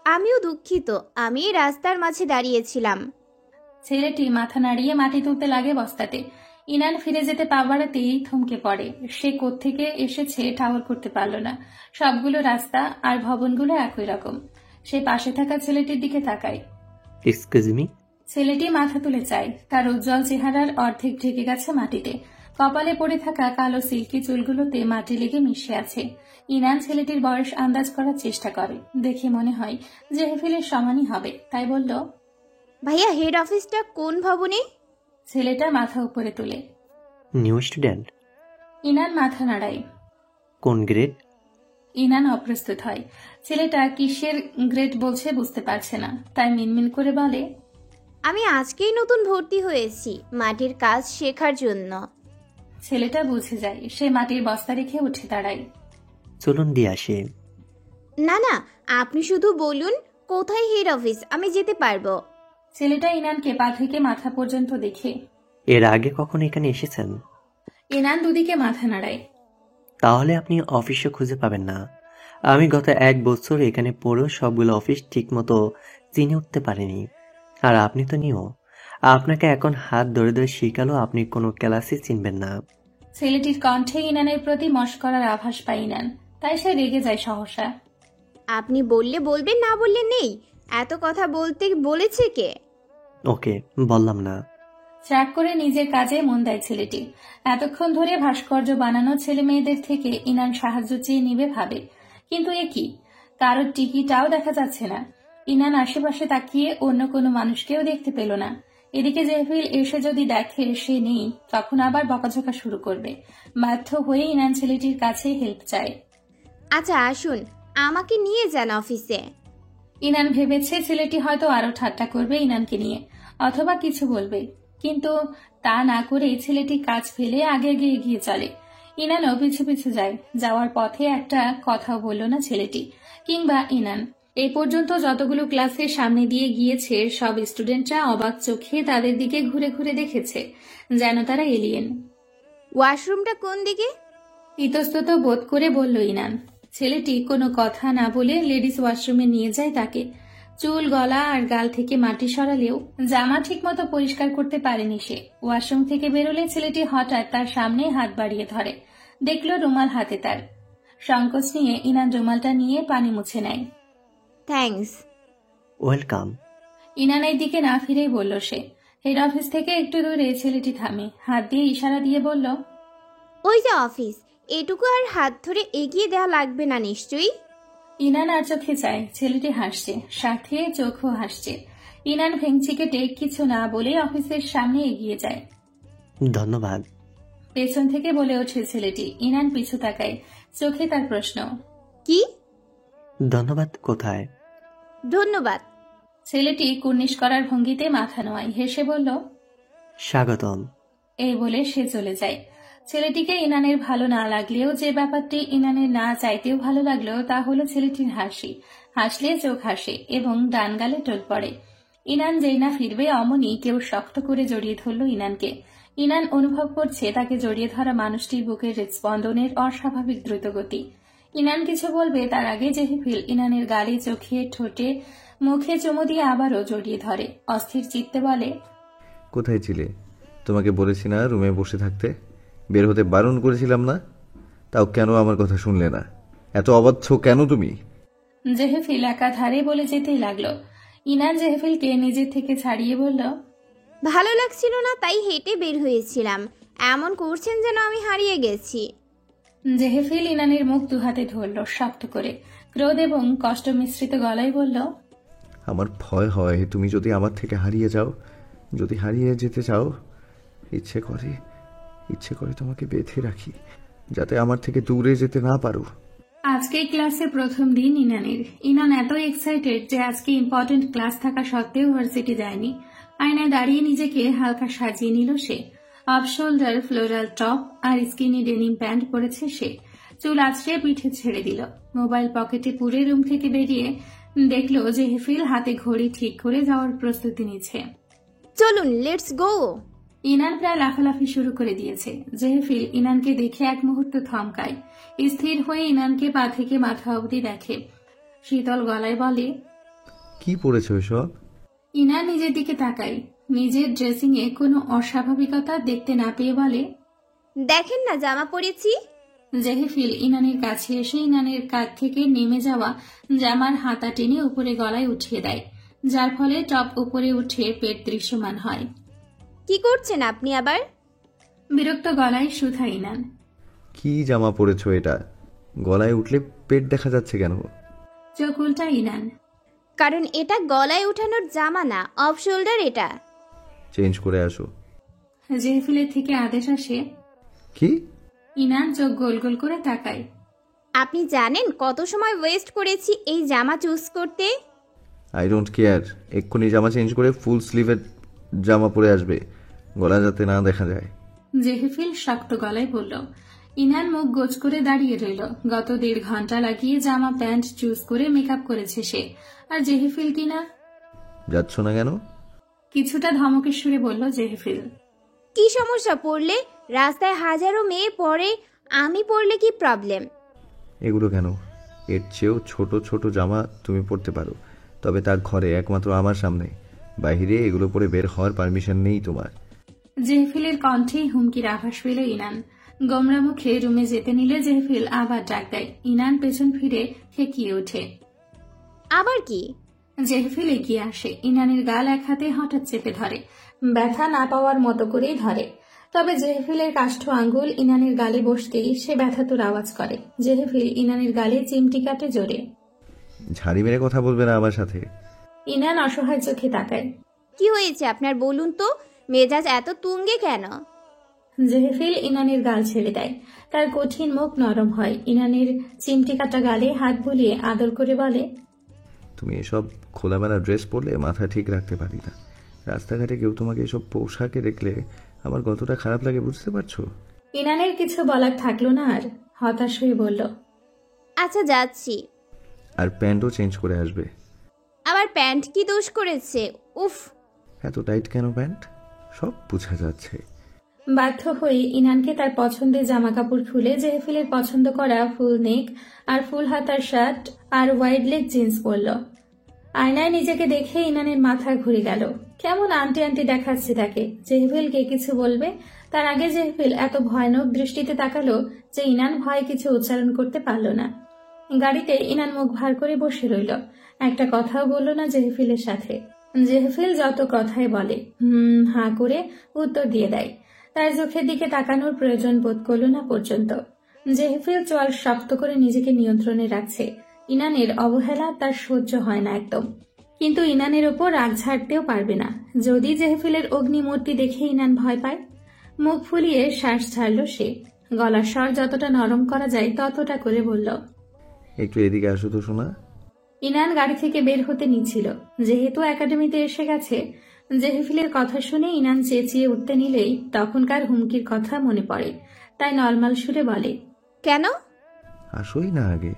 আমিও দুঃখিত, আমি রাস্তার মাঝে দাঁড়িয়েছিলাম। ছেলেটি মাথা নাড়িয়ে মাটি তুলতে লাগে বস্তাতে। ইনান ফিরে যেতে পা বাড়াতেই থমকে পড়ে। সে কোত্থেকে এসেছে ঠাউর করতে পারল না। সবগুলো রাস্তা আর ভবনগুলো একই রকম। সে পাশে থাকা ছেলেটির দিকে তাকায়। Excuse me. ছেলেটি মাথা তুলে চায়। তার উজ্জ্বল চেহারার অর্ধেক ঢেকে গেছে মাটিতে। কপালে পড়ে থাকা কালো সিল্কি চুলগুলোতে মাটি লেগে মিশে আছে। ইনান ছেলেটির বয়স আন্দাজ করার চেষ্টা করে। দেখে মনে হয় জেহেফিলের সমানই হবে, তাই বলল, ভাইয়া হেড অফিসটা কোন ভবনে? ছেলেটা মাথা উপরে তুলে। New student. ইনান মাথা নাড়ায়। কোন গ্রেড? ইনান অপ্রস্তুত হয়। ছেলেটা কিসের গ্রেড বলছে বুঝতে পারছে না, তাই মিনমিন করে বলে, আমি আজকেই নতুন ভর্তি হয়েছি মাটির কাজ শেখার জন্য। ছেলেটা বুঝে যায়। সে মাটির বস্তা রেখে উঠে দাঁড়ায়। চলুন দিয়ে আসি। না না, আপনি শুধু বলুন কোথায় হেড অফিস, আমি যেতে পারবো। ছেলেটা ইনানকে পা থেকে মাথা পর্যন্ত দেখে। এর আগে কখনো এখানে এসেছেন? ইনান দুদিকে মাথা নাড়ায়। তাহলে আপনি অফিসও খুঁজে পাবেন না। আমি গত 1 বছর এখানে পড়েও সবগুলো অফিস ঠিক মতো চিনে উঠতে পারিনি। আর আপনি তো নিও। আপনাকে এখন হাত ধরে ধরে শিখালো, আপনি কোনো ক্লাসই চিনবেন না। ছেলেটির কণ্ঠে ইনানের প্রতি মশকরার আভাস পায় ইনান, তাই সে রেগে যায় সহসা। আপনি বললে বলবেন, না বললে নেই। এত কথা বলতে বলেছে কে? ওকে, বললাম না। ট্র্যাক করে নিজের কাজে মন দেয় ছেলেটি। এতক্ষণ ধরে ভাস্কর্য বানানো ছেলে মেয়েদের থেকে ইনান সাহায্য চেয়ে নিবে ভাবে, কিন্তু এ কি, কারোর টিকিটাও দেখা যাচ্ছে না। ইনান আশেপাশে তাকিয়ে অন্য কোনো মানুষকেও দেখতে পেল না। এদিকে জেফিল এসে যদি দেখে সে নেই, তখন আবার বকাঝকা শুরু করবে। বাধ্য হয়ে ইনান ছেলেটির কাছে হেল্প চায়। আচ্ছা আসুন, আমাকে নিয়ে যান অফিসে। ইনান ভেবেছে ছেলেটি হয়তো আরো ঠাট্টা করবে ইনানকে নিয়ে, অথবা কিছু বলবে, কিন্তু তা না করে ছেলেটি কাজ ফেলে আগে আগে এগিয়ে চলে। ইনানও পিছু পিছু যায়। যাওয়ার পথে একটা কথাও বলল না ছেলেটি কিংবা ইনান। এই পর্যন্ত যতগুলো ক্লাসের সামনে দিয়ে গিয়েছে সব স্টুডেন্টরা অবাক চোখে তাদের দিকে ঘুরে ঘুরে দেখেছে, যেন তারা এলিয়েন। ওয়াশরুমটা কোন দিকে? ইতস্তত বোধ করে বলল ইনান। ছেলেটি কোনো কথা না বলে লেডিস ওয়াশরুমে নিয়ে যায় তাকে। চুল, গলা আর গাল থেকে মাটি সরালেও জামা ঠিকমতো পরিষ্কার করতে পারেনি সে। ওয়াশরুম থেকে বেরোলে ছেলেটি হঠাৎ তার সামনে হাত বাড়িয়ে ধরে। দেখল রুমাল হাতে তার। সংকোচ নিয়ে ইনান রুমালটা নিয়ে পানি মুছে নেয়। থ্যাঙ্কস। ওয়েলকাম। ইনানের দিকে না ফিরেই বলল সে। হেড অফিস থেকে একটু দূরে ছেলেটি থামে, হাত দিয়ে ইশারা দিয়ে বলল, ওই যে অফিস, এটুকু আর হাত ধরে এগিয়ে দেওয়া লাগবে না নিশ্চয়ই। ইনান আর চোখে চায়। ছেলেটি হাসছে, সাথে চোখও হাসছে। ইনান ভেঙচিকে টেক কিছু না বলে অফিসের সামনে এগিয়ে যায়। ধন্যবাদ। পেছন থেকে বলে ওঠে ছেলেটি। ইনান পিছু তাকায়, চোখে তার প্রশ্ন, কি ধন্যবাদ কোথায়? ধন্যবাদ? ছেলেটি কুর্নিশ করার ভঙ্গিতে মাথা নোয়ায়, হেসে বলল, স্বাগতম। এই বলে সে চলে যায়। ছেলেটিকে ইনানের ভালো না লাগলেও যে ব্যাপারটি ইনানের না চাইতেও ভালো লাগলো তা হলো ছেলেটির হাসি। হাসলে চোখ হাসে এবং ডান গালে টোল পড়ে। ইনান যেই না ফিরবে অমনি কেউ শক্ত করে জড়িয়ে ধরল ইনানকে। ইনান অনুভব করছে তাকে জড়িয়ে ধরা মানুষটির বুকের হৃদস্পন্দনের অস্বাভাবিক দ্রুতগতি। ইনান কিছু বলবে তার আগে জেহিফিল ইনানের গালে, চোখে, ঠোঁটে, মুখে চুমু দিয়ে আবারও জড়িয়ে ধরে। অস্থির চিত্তে বলে, কোথায় ছিলে? তোমাকে বলেছি না রুমে বসে থাকতে? বের হতে বারণ করেছিলাম না? তাও কেন আমার কথা শুনলে না? এত অবাধ্য কেন তুমি? জেহেফিল একাধারে বলে যেতেই লাগলো। ইনান জেহেফিলকে নিজের থেকে ছাড়িয়ে বলল, ভালো লাগছিল না তাই হেঁটে বের হয়েছিলাম। এমন করছেন যেন আমি হারিয়ে গেছি। জেহেফিল ইনানের মুখ দুহাতে ধরল শক্ত করে। ক্রোধ এবং কষ্ট মিশ্রিত গলায় বলল, আমার ভয় হয় তুমি যদি আমার থেকে হারিয়ে যাও। যদি হারিয়ে যেতে চাও, ইচ্ছে করে তোমাকে বেঁধে রাখি, যাতে আমার থেকে দূরে যেতে না পারো। আজকে ক্লাসে প্রথম দিন ইনানের। ইনান এত এক্সাইটেড যে আজকে ইম্পর্টেন্ট ক্লাস থাকা সত্ত্বেও ভার্সিটি যায়নি। আয়নায় দাঁড়িয়ে নিজেকে হালকা সাজিয়ে নিল সে। অফ শোল্ডার ফ্লোরাল টপ আর স্কিনি ডেনিম প্যান্ট পরেছে সে। চুল আছড়ে পিঠে ছেড়ে দিল। মোবাইল পকেটে পুরে রুম থেকে বেরিয়ে দেখলো যে হেফিল হাতে ঘড়ি ঠিক করে যাওয়ার প্রস্তুতি নিচ্ছে। চলুন লেটস গো। ইনান প্রায় লাফালাফি শুরু করে দিয়েছে। জেহেফিল ইনানকে দেখে এক মুহূর্ত থমকায়। স্থির হয়ে ইনানকে পা থেকে মাথা অবধি দেখে। শীতল গলায় বলে, কি পড়েছ এসব? ইনা নিজের দিকে তাকায়, নিজের ড্রেসিং এ কোনো অস্বাভাবিকতা দেখতে না পেয়ে বলে, দেখেন না জামা পরেছি। জেহেফিল ইনানের কাছে এসে ইনানের কাঁধ থেকে নেমে যাওয়া জামার হাতা টেনে উপরে গলায় উঠিয়ে দেয়, যার ফলে টপ উপরে উঠে পেট দৃশ্যমান হয়। কি করছেন আপনি আবার? বিরক্ত গলায় শুধায় ইনান। কি জামা পরেছো এটা? গলায় উঠলে পেট দেখা যাচ্ছে কেন? চোখ উল্টায় ইনান। কারণ এটা গলায় উঠানোর জামা না, অফ শোল্ডার এটা। চেঞ্জ করে আসো। জেহেফিলের থেকে আদেশ আসে। কি? ইনান চোখ গোল গোল করে তাকায়। আপনি জানেন কত সময় ওয়েস্ট করেছি এই জামা চুজ করতে? I don't care. এক্ষুনি জামা চেঞ্জ করে ফুল স্লিভের জামা পরে আসবে, গলা যাতে না দেখা যায়। জেহেফিল শক্ত গলায় বলল। ইনান মুখ গোজ করে দাঁড়িয়ে রইল। গত 1.5 ঘন্টা লাগিয়ে জামা প্যান্ট চুজ করে মেকআপ করেছে সে, আর জেহেফিল কিনা। যাচ্ছ না কেন? কিছুটা ধমকের সুরে বলল জেহেফিল। কি সমস্যা পড়লে? রাস্তায় হাজারো মেয়ে পরে, আমি পরলে কি প্রবলেম? এগুলো কেন? এর চেয়েও ছোট ছোট জামা তুমি পরতে পারো, তবে তা ঘরে, একমাত্র আমার সামনে। বাইরে এগুলো পরে বের হওয়ার পারমিশন নেই তোমার। জেহেফিলের কণ্ঠে হুমকির আভাস পেল ইনান। গোমরা মুখে রুমে যেতে নিলে জেহেফিল আবার ডাক দেয়। ইনান পেছন ফিরে খেকিয়ে ওঠে। আবার কি? জেহেফিল এগিয়ে আসে, ইনানের গাল এক হাতে হঠাৎ চেপে ধরে, ব্যথা না পাওয়ার মতো করেই ধরে। তবে জেহেফিলের কাষ্ঠ আঙ্গুল ইনানের গালে বসতেই সে ব্যথাতুর আওয়াজ করে। জেহেফিল ইনানের গালে চিমটি কাটে জোরে। ঝাড়ি মেরে কথা বলবে না আমার সাথে। ইনান অসহায় চোখে তাকায়। কি হয়েছে আপনার বলুন তো? মেজাজ এত তুঙ্গে কেন? জেহেফিল ইনানের গাল ছেড়ে দেয়। তার কঠিন মুখ নরম হয়। ইনানের চিমটি কাটা গালে হাত বুলিয়ে আদর করে বলে, তুমি এসব খোলামেলা ড্রেস পরলে মাথা ঠিক রাখতে পারি না। রাস্তাঘাটে কেউ তোমাকে এসব পোশাকে দেখলে আমার কতটা খারাপ লাগে বুঝতে পারছো? ইনানের কিছু বলার থাকলো না আর, হতাশ হয়ে বলল, আচ্ছা যাচ্ছি। আর প্যান্টও চেঞ্জ করে আসবে। আবার প্যান্ট কি দোষ করেছে? উফ, এত টাইট কেন প্যান্ট? সব বোঝা যাচ্ছে। বাধ্য হয়ে ইনানকে তার পছন্দের জামা কাপড় খুলে জেহেফিলের পছন্দ করা ফুল নেক আর ফুল হাতার শার্ট আর ওয়াইড লেগ জিন্স পরল। আয়নায় নিজেকে দেখে ইনানের মাথা ঘুরে গেল। কেমন আন্টি আন্টি দেখাচ্ছে তাকে। জেহেফিলকে কিছু বলবে তার আগে জেহেফিল এত ভয়ানক দৃষ্টিতে তাকালো যে ইনান ভয়ে কিছু উচ্চারণ করতে পারল না। গাড়িতে ইনান মুখ ভার করে বসে রইল, একটা কথাও বলল না জেহেফিলের সাথে। জেহেফিল যত কথাই বলে হাঁ করে উত্তর দিয়ে দেয়। তার চোখের দিকে তাকানোর প্রয়োজন বোধ করল না পর্যন্ত। জেহেফিল চোয়াল শক্ত করে নিজেকে নিয়ন্ত্রণে রাখছে। ইনানের অবহেলা তার সহ্য হয় না একদম, কিন্তু ইনানের ওপর রাগ ঝাড়তেও পারবে না। যদি জেহেফিলের অগ্নিমূর্তি দেখে ইনান ভয় পায়। মুখ ফুলিয়ে শ্বাস ছাড়ল সে। গলার স্বর যতটা নরম করা যায় ততটা করে বলল, একটু এদিকে আসো তো শোনা। ইনান গাড়ি থেকে বের হতে নিচ্ছিল। যেহেতু একাডেমিতে এসে গেছে, জেহেফিলের কথা শুনে ইনান চেঁচিয়ে উঠতে নিলেই তখনকার হুমকির কথা মনে পড়ে, তাই নর্মাল সুরে বলে, কেন? আসোই না আগে।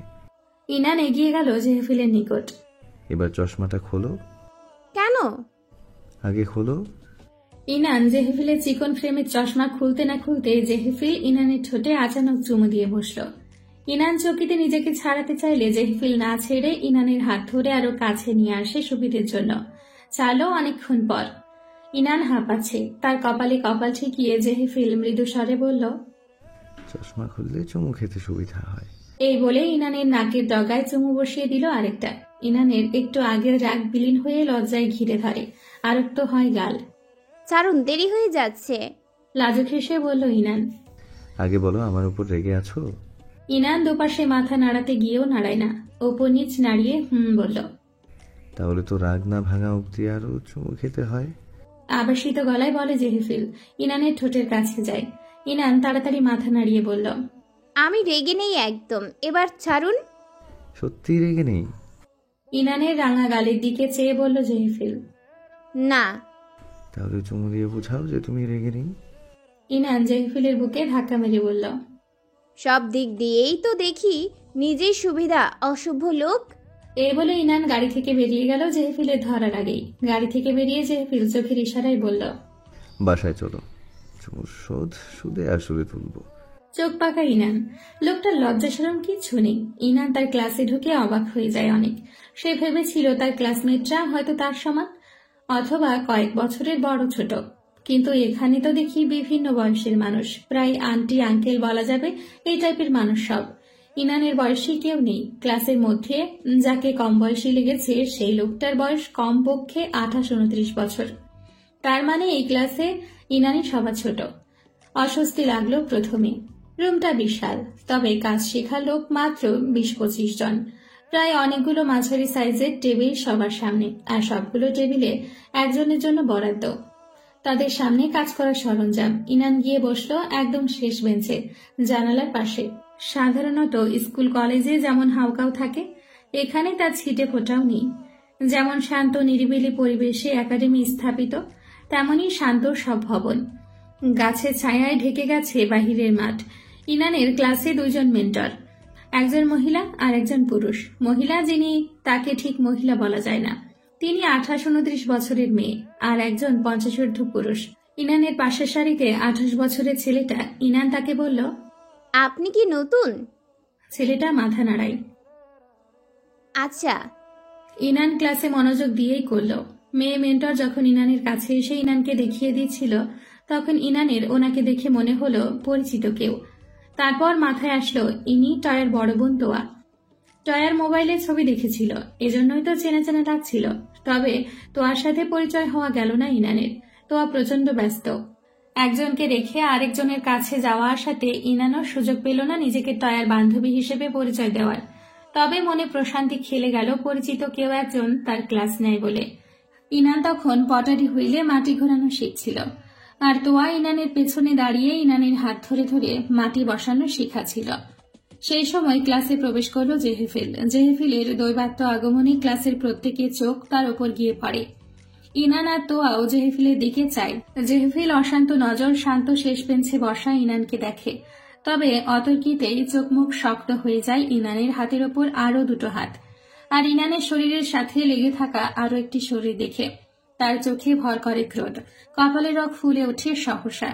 ইনান এগিয়ে গেল জেহেফিলের নিকট। এবার চশমাটা খোলো। কেন? আগে খোলো। ইনান জেহেফিলের চিকন ফ্রেমের চশমা খুলতে না খুলতে জেহেফিল ইনানের ঠোঁটে আচানক চুমু দিয়ে বসল। ইনান চকিতে নিজেকে ছাড়াতে চাইলে জেহেফিল না ছেড়ে ইনানের হাত ধরে আরো কাছে নিয়ে আসে সুবিধের জন্য। চালো অনেকক্ষণ পর। ইনান হাঁপাচ্ছে, তার কপালে কপাল ঠেকিয়ে জেহেফিল মৃদু স্বরে বলল, চশমা খুললে চুমু খেতে সুবিধা হয়। এই বলে ইনানের নাকের ডগায় চুমু বসিয়ে দিল আরেকটা। ইনানের একটু আগের রাগ বিলীন হয়ে লজ্জায় ঘিরে ধরে, আরক্ত হয় গাল। ছাড়ুন, দেরি হয়ে যাচ্ছে। লাজুক হেসে বলল ইনান। আগে বলো, আমার উপর রেগে আছো? ইনান দুপাশে মাথা নাড়াতে গিয়েও নাড়ায় না, ওপর নিচ নাড়িয়ে বলল। তাহলে তো রাগ না ভাঙা অব্দি আরো চুমু খেতে হয়। আবাসিত গলায় বলে জেহেফিল। ইনানের ঠোঁটের কাছে যায়। ইনান তাড়াতাড়ি মাথা নাড়িয়ে বলল, আমি রেগে নেই একদম, এবার ছাড়ুন। সত্যি রেগে নেই? ইনানের রাঙা গালের দিকে চেয়ে বলল জেহেফিল। না। তাহলে চুমু দিয়ে বোঝাও যে তুমি রেগে নেই। ইনান জেহেফিলের বুকে ধাক্কা মেরে বলল, সব দিক দিয়েই তো দেখি নিজের সুবিধা, অসভ্য লোক। এই বলে ইনান গাড়ি থেকে বেরিয়ে গেল জেহেফিলের ধরার আগেই। গাড়ি থেকে বেরিয়ে জেহেফিল চোখের ইশারায় বলল, বাসায় চলো, চুমুর শোধ সুদে আসলে তুলবো। চোখ পাকা ইনান। লোকটার লজ্জা শরম কিচ্ছু নেই। ইনান তার ক্লাসে ঢুকে অবাক হয়ে যায় অনেক। সে ভেবেছিল তার ক্লাসমেটরা হয়তো তার সমান। অথবা কয়েক বছরের বড় ছোট। কিন্তু এখানে তো দেখি বিভিন্ন বয়সের মানুষ, প্রায় আন্টি আঙ্কেল বলা যাবে, এই টাইপের মানুষ সব। ইনানের বয়সী কেউ নেই ক্লাসের মধ্যে। যাকে কম বয়সী লেগেছে সেই লোকটার বয়স কমপক্ষে 28-29 বছর। তার মানে এই ক্লাসে ইনানি সবার ছোট। অস্বস্তি লাগলো প্রথমে। রুমটা বিশাল, তবে কাজ শেখার লোক মাত্র 20-25 জন। প্রায় অনেকগুলো মাঝারি সাইজের টেবিল সবার সামনে, আর সবগুলো টেবিলে একজনের জন্য বরাদ্দ। তাদের সামনে কাজ করার সরঞ্জাম। ইনান গিয়ে বসলো একদম শেষ বেঞ্চে, জানালার পাশে। সাধারণত স্কুল কলেজে যেমন হাউকাউ থাকে, এখানে তার ছিটে ফোটাও নেই। যেমন শান্ত নিরিবিলি পরিবেশে একাডেমি স্থাপিত, তেমনই শান্ত সব ভবন। গাছের ছায়ায় ঢেকে গেছে বাহিরের মাঠ। ইনানের ক্লাসে 2 জন মেন্টর, একজন মহিলা আর একজন পুরুষ। মহিলা, যিনি তাকে ঠিক মহিলা বলা যায় না, তিনি 28-29 বছরের মেয়ে, আর একজন 50 পুরুষ। ইনানের পাশের সারিতে 28 বছরের ছেলেটা। ইনান তাকে বলল, আপনি কি নতুন? ছেলেটা মাথা নাড়ায়। আচ্ছা। ইনান ক্লাসে মনোযোগ দিয়েই করল। মেয়ে মেন্টর যখন ইনানের কাছে এসে ইনানকে দেখিয়ে দিচ্ছিল, তখন ইনানের ওনাকে দেখে মনে হলো পরিচিত কেউ। তারপর মাথায় আসলো ইনি টয়ার বড় বোন তোয়া। টয়ার মোবাইলে ছবি দেখেছিল, এজন্যই তো চেনা চেনা লাগছিল। তবে তোয়ার সাথে পরিচয় হওয়া গেল না ইনানের। তোয়া প্রচন্ড ব্যস্ত। একজনকে রেখে আরেকজনের কাছে যাওয়া আসাতে ইনানও সুযোগ পেল না নিজেকে টয়ার বান্ধবী হিসেবে পরিচয় দেওয়ার। তবে মনে প্রশান্তি খেলে গেল পরিচিত কেউ একজন তার ক্লাস নেয় বলে। ইনান তখন পটারি হুইলে মাটি ঘোরানো শিখছিল, আর তোয়া ইনানের পেছনে দাঁড়িয়ে ইনানের হাত ধরে ধরে মাটি বসানো শেখাচ্ছিল। সেই সময় ক্লাসে প্রবেশ করলো জেহেফিল। জেহেফিলের দৈবাত্য আগমনে ক্লাসের প্রত্যেকের চোখ তার ওপর গিয়ে পড়ে। ইনান আর তোয়াও জেহেফিলের দিকে চায়। জেহেফিল অশান্ত নজর শান্ত শেষ বেঞ্চে বসা ইনানকে দেখে। তবে অতর্কিতেই চোখ মুখ শক্ত হয়ে যায় ইনানের হাতের ওপর আরো 2টো হাত, আর ইনানের শরীরের সাথে লেগে থাকা আরো একটি শরীর দেখে তার চোখে ভর করে ক্রোধ। কপালের রগ ফুলে ওঠে সহসা।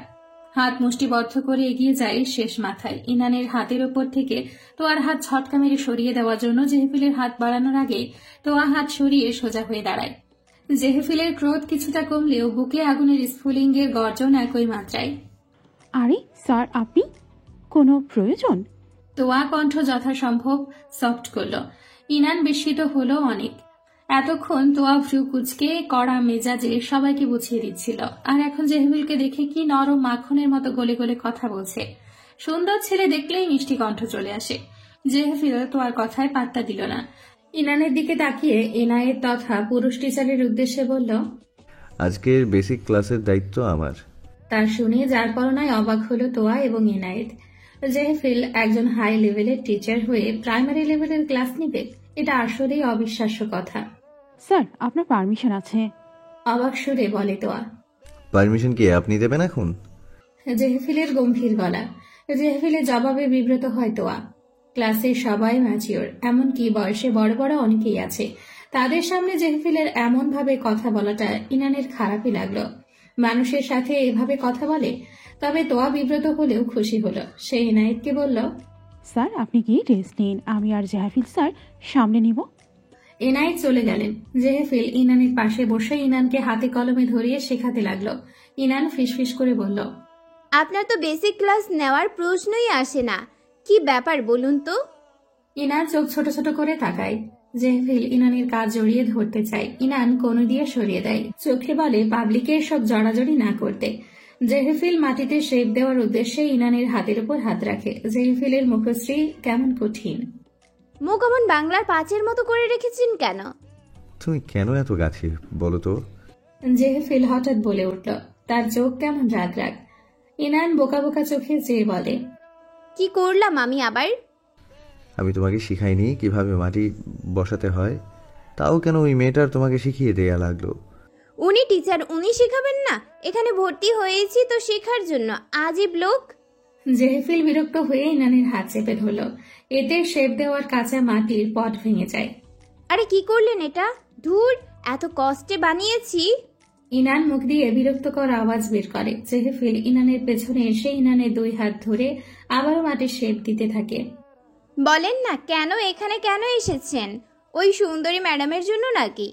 হাত মুষ্টিবদ্ধ করে এগিয়ে যায় শেষ মাথায়। ইনানের হাতের ওপর থেকে তোয়ার হাত ঝটকা মেরে সরিয়ে দেওয়ার জন্য জেহেফিলের হাত বাড়ানোর আগে তোয়া হাত সরিয়ে সোজা হয়ে দাঁড়ায়। জেহেফিলের ক্রোধ কিছুটা কমলেও বুকে আগুনের স্ফুলিঙ্গের গর্জন একই মাত্রায়। আরে স্যার, আপনি কোনো প্রয়োজন? তোয়া কণ্ঠ যথাসম্ভব সফট করল। ইনান বিস্মিত হলো অনেক। এতক্ষণ তোয়া ভ্রু কুচকে কড়া মেজাজে সবাইকে বুঝিয়ে দিচ্ছিল, আর এখন জেহেফিলকে দেখে কি নরম মাখনের মতো গলে গলে কথা বলছে। সুন্দর ছেলে দেখলেই মিষ্টি কণ্ঠ চলে আসে। জেহেফিল তোয়ার কথায় পাত্তা দিল না। ইনানের দিকে তাকিয়ে এনায়েত তথা পুরুষ টিচারের উদ্দেশ্যে বলল, আজকের বেসিক ক্লাসের দায়িত্ব আমার। তার শুনে যার পরনায় অবাক হলো তোয়া এবং এনায়েত। জেহেফিল একজন হাই লেভেলের টিচার হয়ে প্রাইমারি লেভেলের ক্লাস নিবে, এটা আসলেই অবিশ্বাস্য কথা। স্যার, আপনার পারমিশন আছে? অবাক সুরে বলে তোয়া। পারমিশন কি আপনি দেবেন এখন? জেহেফিলের গম্ভীর গলা। জেহেফিলের জবাবে বিব্রত হয় তোয়া। ক্লাসের সবাই ম্যাচিওর, এমনকি বয়সে বড় বড় অনেকেই আছে। তাদের সামনে জেহেফিলের এমন ভাবে কথা বলাটা ইনানের খারাপই লাগলো। মানুষের সাথে এভাবে কথা বলে? তবে তোয়া বিব্রত হলেও খুশি হলো। সে এনায়েতকে বলল, স্যার, আপনি কি রেস্ট নিন, আমি আর জাহাফিল স্যার সামনে নিব। এনায়েত চলে গেলেন। জেহেফিল ইনানের পাশে বসে ইনানকে হাতে কলমে ধরিয়ে শেখাতে লাগলো। ইনান ফিসফিস করে বলল, আপনার তো বেসিক ক্লাস নেওয়ার প্রশ্নই আসে না, কি ব্যাপার বলুন তো? ইনান চোখ ছোট ছোট করে তাকায়। জেহেফিল ইনানের কাজ জড়িয়ে ধরতে চায়। ইনান কোনো দিয়ে সরিয়ে দেয়, চোখে বলে পাবলিকে সব জড়াজড়ি না করতে। জেহেফিল মাটিতে শেপ দেওয়ার উদ্দেশ্যে ইনানের হাতের উপর হাত রাখে। জেহেফিলের মুখশ্রী কেমন কঠিন। মুখ অমন বাংলার 5-এর মতো করে রেখেছেন কেন? তুমি কেন এত গাছি বলো তো? জেহেফিল হঠাৎ বলে উঠল, তার চোখ কেমন রাগ রাগ। ইনান বোকা বোকা চোখে চেয়ে বলে, কি করলাম আমি আবার? আমি তোমাকে শিখাইনি কিভাবে মাটি বসাতে হয়, তাও কেন ওই মেয়েটার তোমাকে শিখিয়ে দেয়া লাগলো? উনি টিচার, উনি শেখাবেন না? এখানে ভর্তি হয়েছি তো শেখার জন্য, আজীব লোক। জেহেফিল বিরক্ত হয়ে ইনানের হাত চেপে ধরল। এতে শেপ দেওয়ার কাঁচা মাটির পট ভেঙে যায়। আরে কি করলেন এটা? ধুর, এত কষ্টে বানিয়েছি। ইনান মুখ দিয়ে বিরক্তকর আওয়াজ বের করে। জেহেফিল ইনানের পেছনে এসে ইনানের 2 হাত ধরে আবারও মাটির শেপ দিতে থাকে। বলেন না কেন এখানে কেন এসেছেন? ওই সুন্দরী ম্যাডামের জন্য নাকি?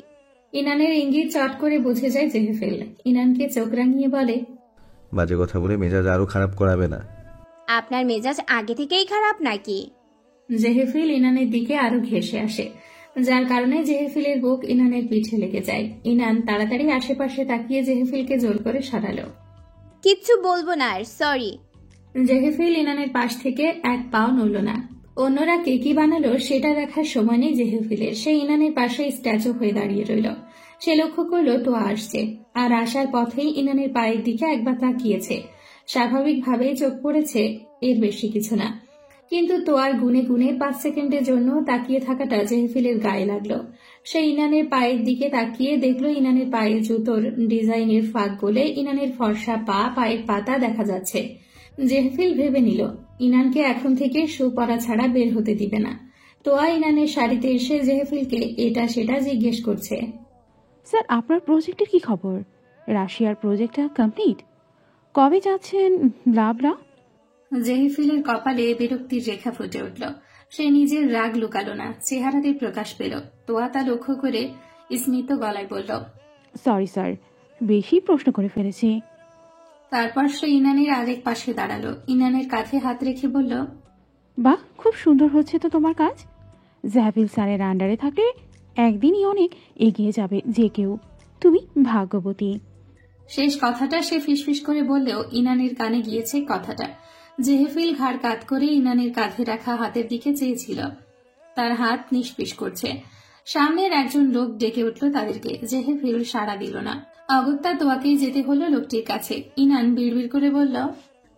ইনানের ইঙ্গিত চট করে বুঝে যায় জেহেফিল। ইনানকে চোখ রাঙিয়ে বলে, বাজে কথা বলে মেজাজ আরো খারাপ করাবে না। আপনার মেজাজ আগে থেকেই খারাপ নাকি? জেহেফিল ইনানের দিকে আরো ঘেঁষে আসে, যার কারণে জেহেফিলের বুক ইনানের পিঠে লেগে যায়। ইনান তাড়াতাড়ি আশেপাশে তাকিয়ে জেহেফিলকে জোর করে সরালো। কিচ্ছু বলবো না আর, সরি। জেহেফিল ইনানের পাশ থেকে এক পাও নড়ল না। অন্যরা কে কি বানালো সেটা দেখার সময় নেই জেহেফিলের। সে ইনানের পাশে স্ট্যাচু হয়ে দাঁড়িয়ে রইল। সে লক্ষ্য করলো তোয়া আসছে, আর আসার পথেই ইনানের পায়ের দিকে একবার তাকিয়েছে। স্বাভাবিকভাবেই চোখ পড়েছে, এর বেশি কিছু না। কিন্তু তোয়ার গুনে গুনে 5 সেকেন্ডের জন্য তাকিয়ে থাকাটা জেহেফিলের গায়ে লাগলো। সে ইনানের পায়ের দিকে তাকিয়ে দেখলো ইনানের পায়ের জুতোর ডিজাইনের ফাঁক গলে ইনানের ফর্সা পা, পায়ের পাতা দেখা যাচ্ছে। জেহেফিল ভেবে নিল ইনানকে এখন থেকে শু পরা ছাড়া বের হতে দিবে না। তোয়া ইনানের শাড়িতে এসে জেহেফিলকে এটা সেটা জিজ্ঞেস করছে। স্যার, আপনার প্রজেক্টের কি খবর? রাশিয়ার প্রজেক্টটা কমপ্লিট? কবে যাচ্ছেন? ব্লা। জেহেফিলের কপালে বিরক্তির রেখা ফুটে উঠল। সে নিজের রাগ লুকালো না, চেহারাতে প্রকাশ পেল। তোয়া তা লক্ষ্য করে স্মিত গলায় বলল, সরি স্যার, বেশি প্রশ্ন করে ফেলেছি। তারপর সে ইনানের আরেক পাশে দাঁড়ালো। ইনানের কাঁধে হাত রেখে বলল, বাহ, খুব সুন্দর হচ্ছে তো তোমার কাজ। জাহাবিল স্যারের আন্ডারে থাকলে একদিনই অনেক এগিয়ে যাবে যে কেউ। তুমি ভাগ্যবতী। শেষ কথাটা সে ফিসফিস করে বললেও ইনানের কানে গিয়েছে কথাটা। জেহেফিল ঘাড় কাত করে ইনানের কাঁধে রাখা হাতের দিকে চেয়েছিল। তার হাত নিষ্পিস করছে। সামনের একজন লোক ডেকে উঠল তাদেরকে। জেহেফিল সাড়া দিল না। অগত্যা তোয়াকেই যেতে হলো লোকটির কাছে। ইনান বিড়বিড় করে বলল,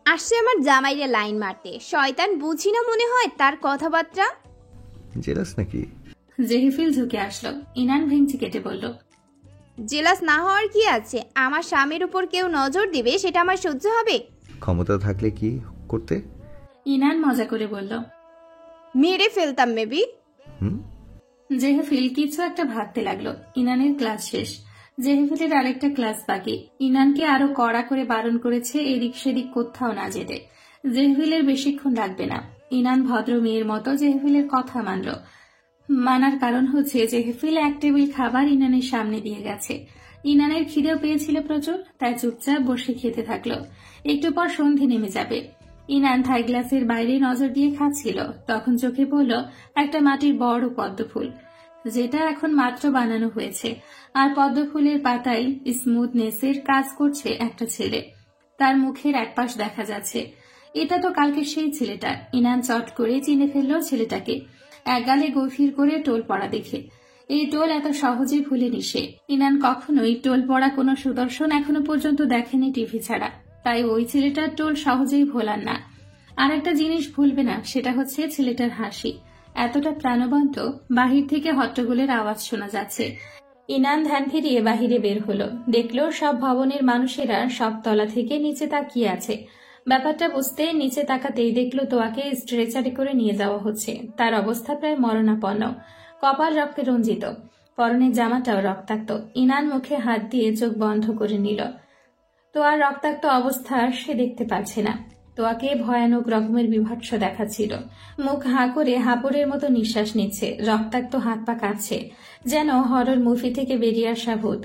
আসছে আমার জামাইরে লাইন মারতে। শয়তান বুঝি না মনে হয় তার কথাবার্তা। জেলাস নাকি? জেহেফিল ঝুঁকে আসলো। ইনান ভেঙচি কেটে বলল, জেলাস না হওয়ার কি আছে? আমার স্বামীর উপর কেউ নজর দিবে সেটা আমার সহ্য হবে? ক্ষমতা থাকলে কি করতে? ইনান মজা করে বলল, মেরে ফেলতাম মেবি। জেহেফিল কিছু একটা ভাবতে লাগলো। ইনানের ক্লাস শেষ, জেহেফিলের আরেকটা ক্লাস বাকি। ইনানকে আরো কড়া করে বারণ করেছে এদিক সেদিক কোথাও না যেতে। জেহেফিলের বেশিক্ষণ লাগবে না। ইনান ভদ্র মেয়ের মতো জেহেফিলের কথা মানল। মানার কারণ হচ্ছে জেহেফিল এক টেবিল খাবার ইনানের সামনে দিয়ে গেছে। ইনানের খিদেও পেয়েছিল প্রচুর, তাই চুপচাপ বসে খেতে থাকলো। একটু পর সন্ধে নেমে যাবে। ইনান থাই গ্লাসের বাইরে নজর দিয়ে খাচ্ছিল, তখন চোখে পড়ল একটা মাটির বড় পদ্মফুল, যেটা এখন মাত্র বানানো হয়েছে। আর পদ্মফুলের পাতায় স্মুথনেসের কাজ করছে একটা ছেলে। তার মুখের একপাশ দেখা যাচ্ছে। এটা তো কালকে সেই ছেলেটা। ইনান চট করে চিনে ফেলল ছেলেটাকে, একগালে গভীর করে টোল পড়া দেখে। এই টোল এত সহজে ভুলেনি সে। ইনান কখনোই টোল পড়া কোনো সুদর্শন এখনো পর্যন্ত দেখেনি টিভি ছাড়া, তাই ওই ছেলেটার টোল সহজেই ভোলার না। আর একটা জিনিস ভুলবে না, সেটা হচ্ছে ছেলেটার হাসি। এতটা প্রাণবন্ত, বাহির থেকে হট্টগোলের আওয়াজ শোনা যাচ্ছে। ইনান ধ্যান ফিরিয়ে বাহিরে বের হলো। দেখলো সব ভবনের মানুষেরা সব তলা থেকে নিচে তাকিয়ে আছে। ব্যাপারটা বুঝতে নিচে তাকাতেই দেখলো তোয়াকে স্ট্রেচারে করে নিয়ে যাওয়া হচ্ছে। তার অবস্থা প্রায় মরণাপন্ন, কপাল রক্তে রঞ্জিত, পরনের জামাটাও রক্তাক্ত। ইনান মুখে হাত দিয়ে চোখ বন্ধ করে নিল। তোয়ার রক্তাক্ত অবস্থা সে দেখতে পাচ্ছে না। তোয়াকে ভয়ানক রকমের বিভৎস দেখাচ্ছিল। মুখ হাঁ করে হাঁপড়ের মতো নিঃশ্বাস নিচ্ছে, রক্তাক্ত হাত পা কাঁপছে, যেন হরর মুভি থেকে বেরিয়ে আসা ভূত।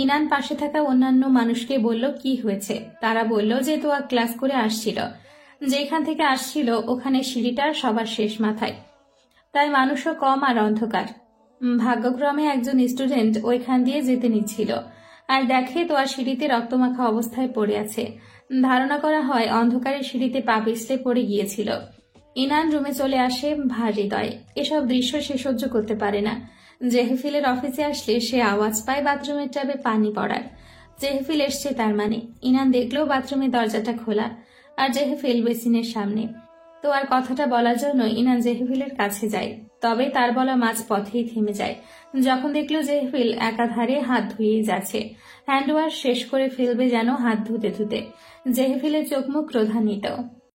ইনান পাশে থাকা অন্যান্য মানুষকে বলল কি হয়েছে। তারা বলল যে তোয়া ক্লাস করে আসছিল, যেখান থেকে আসছিল ওখানে সিঁড়িটা সবার শেষ মাথায়, তাই মানুষও কম আর অন্ধকার। ভাগ্যক্রমে একজন স্টুডেন্ট ওইখান দিয়ে যেতে নিচ্ছিল, আর দেখে তোয়া সিঁড়িতে রক্তমাখা অবস্থায় পড়ে আছে। ধারণা করা হয় অন্ধকারের সিঁড়িতে পা পিছলে পড়ে গিয়েছিল। ইনান রুমে চলে আসে ভার হৃদয়। এসব দৃশ্য সে সহ্য করতে পারে না। জেহেফিলের অফিসে আসলে সে আওয়াজ পায় বাথরুমের ট্যাবে পানি পড়ার। জেহেফিল এসছে তার মানে। ইনান দেখলো বাথরুমের দরজাটা খোলা, আর জেহেফিল বেসিনের সামনে। তো আর কথাটা বলার জন্য ইনান জেহেফিলের কাছে যায়, তবে তার বলা মাঝ পথেই থেমে যায় যখন দেখলো জেহেফিল একাধারে হাত ধুয়েই যাচ্ছে। হ্যান্ড ওয়াশ শেষ করে ফেলবে যেন হাত ধুতে ধুতে। জেহেফিলের চোখ মুখ ক্রোধান্বিত।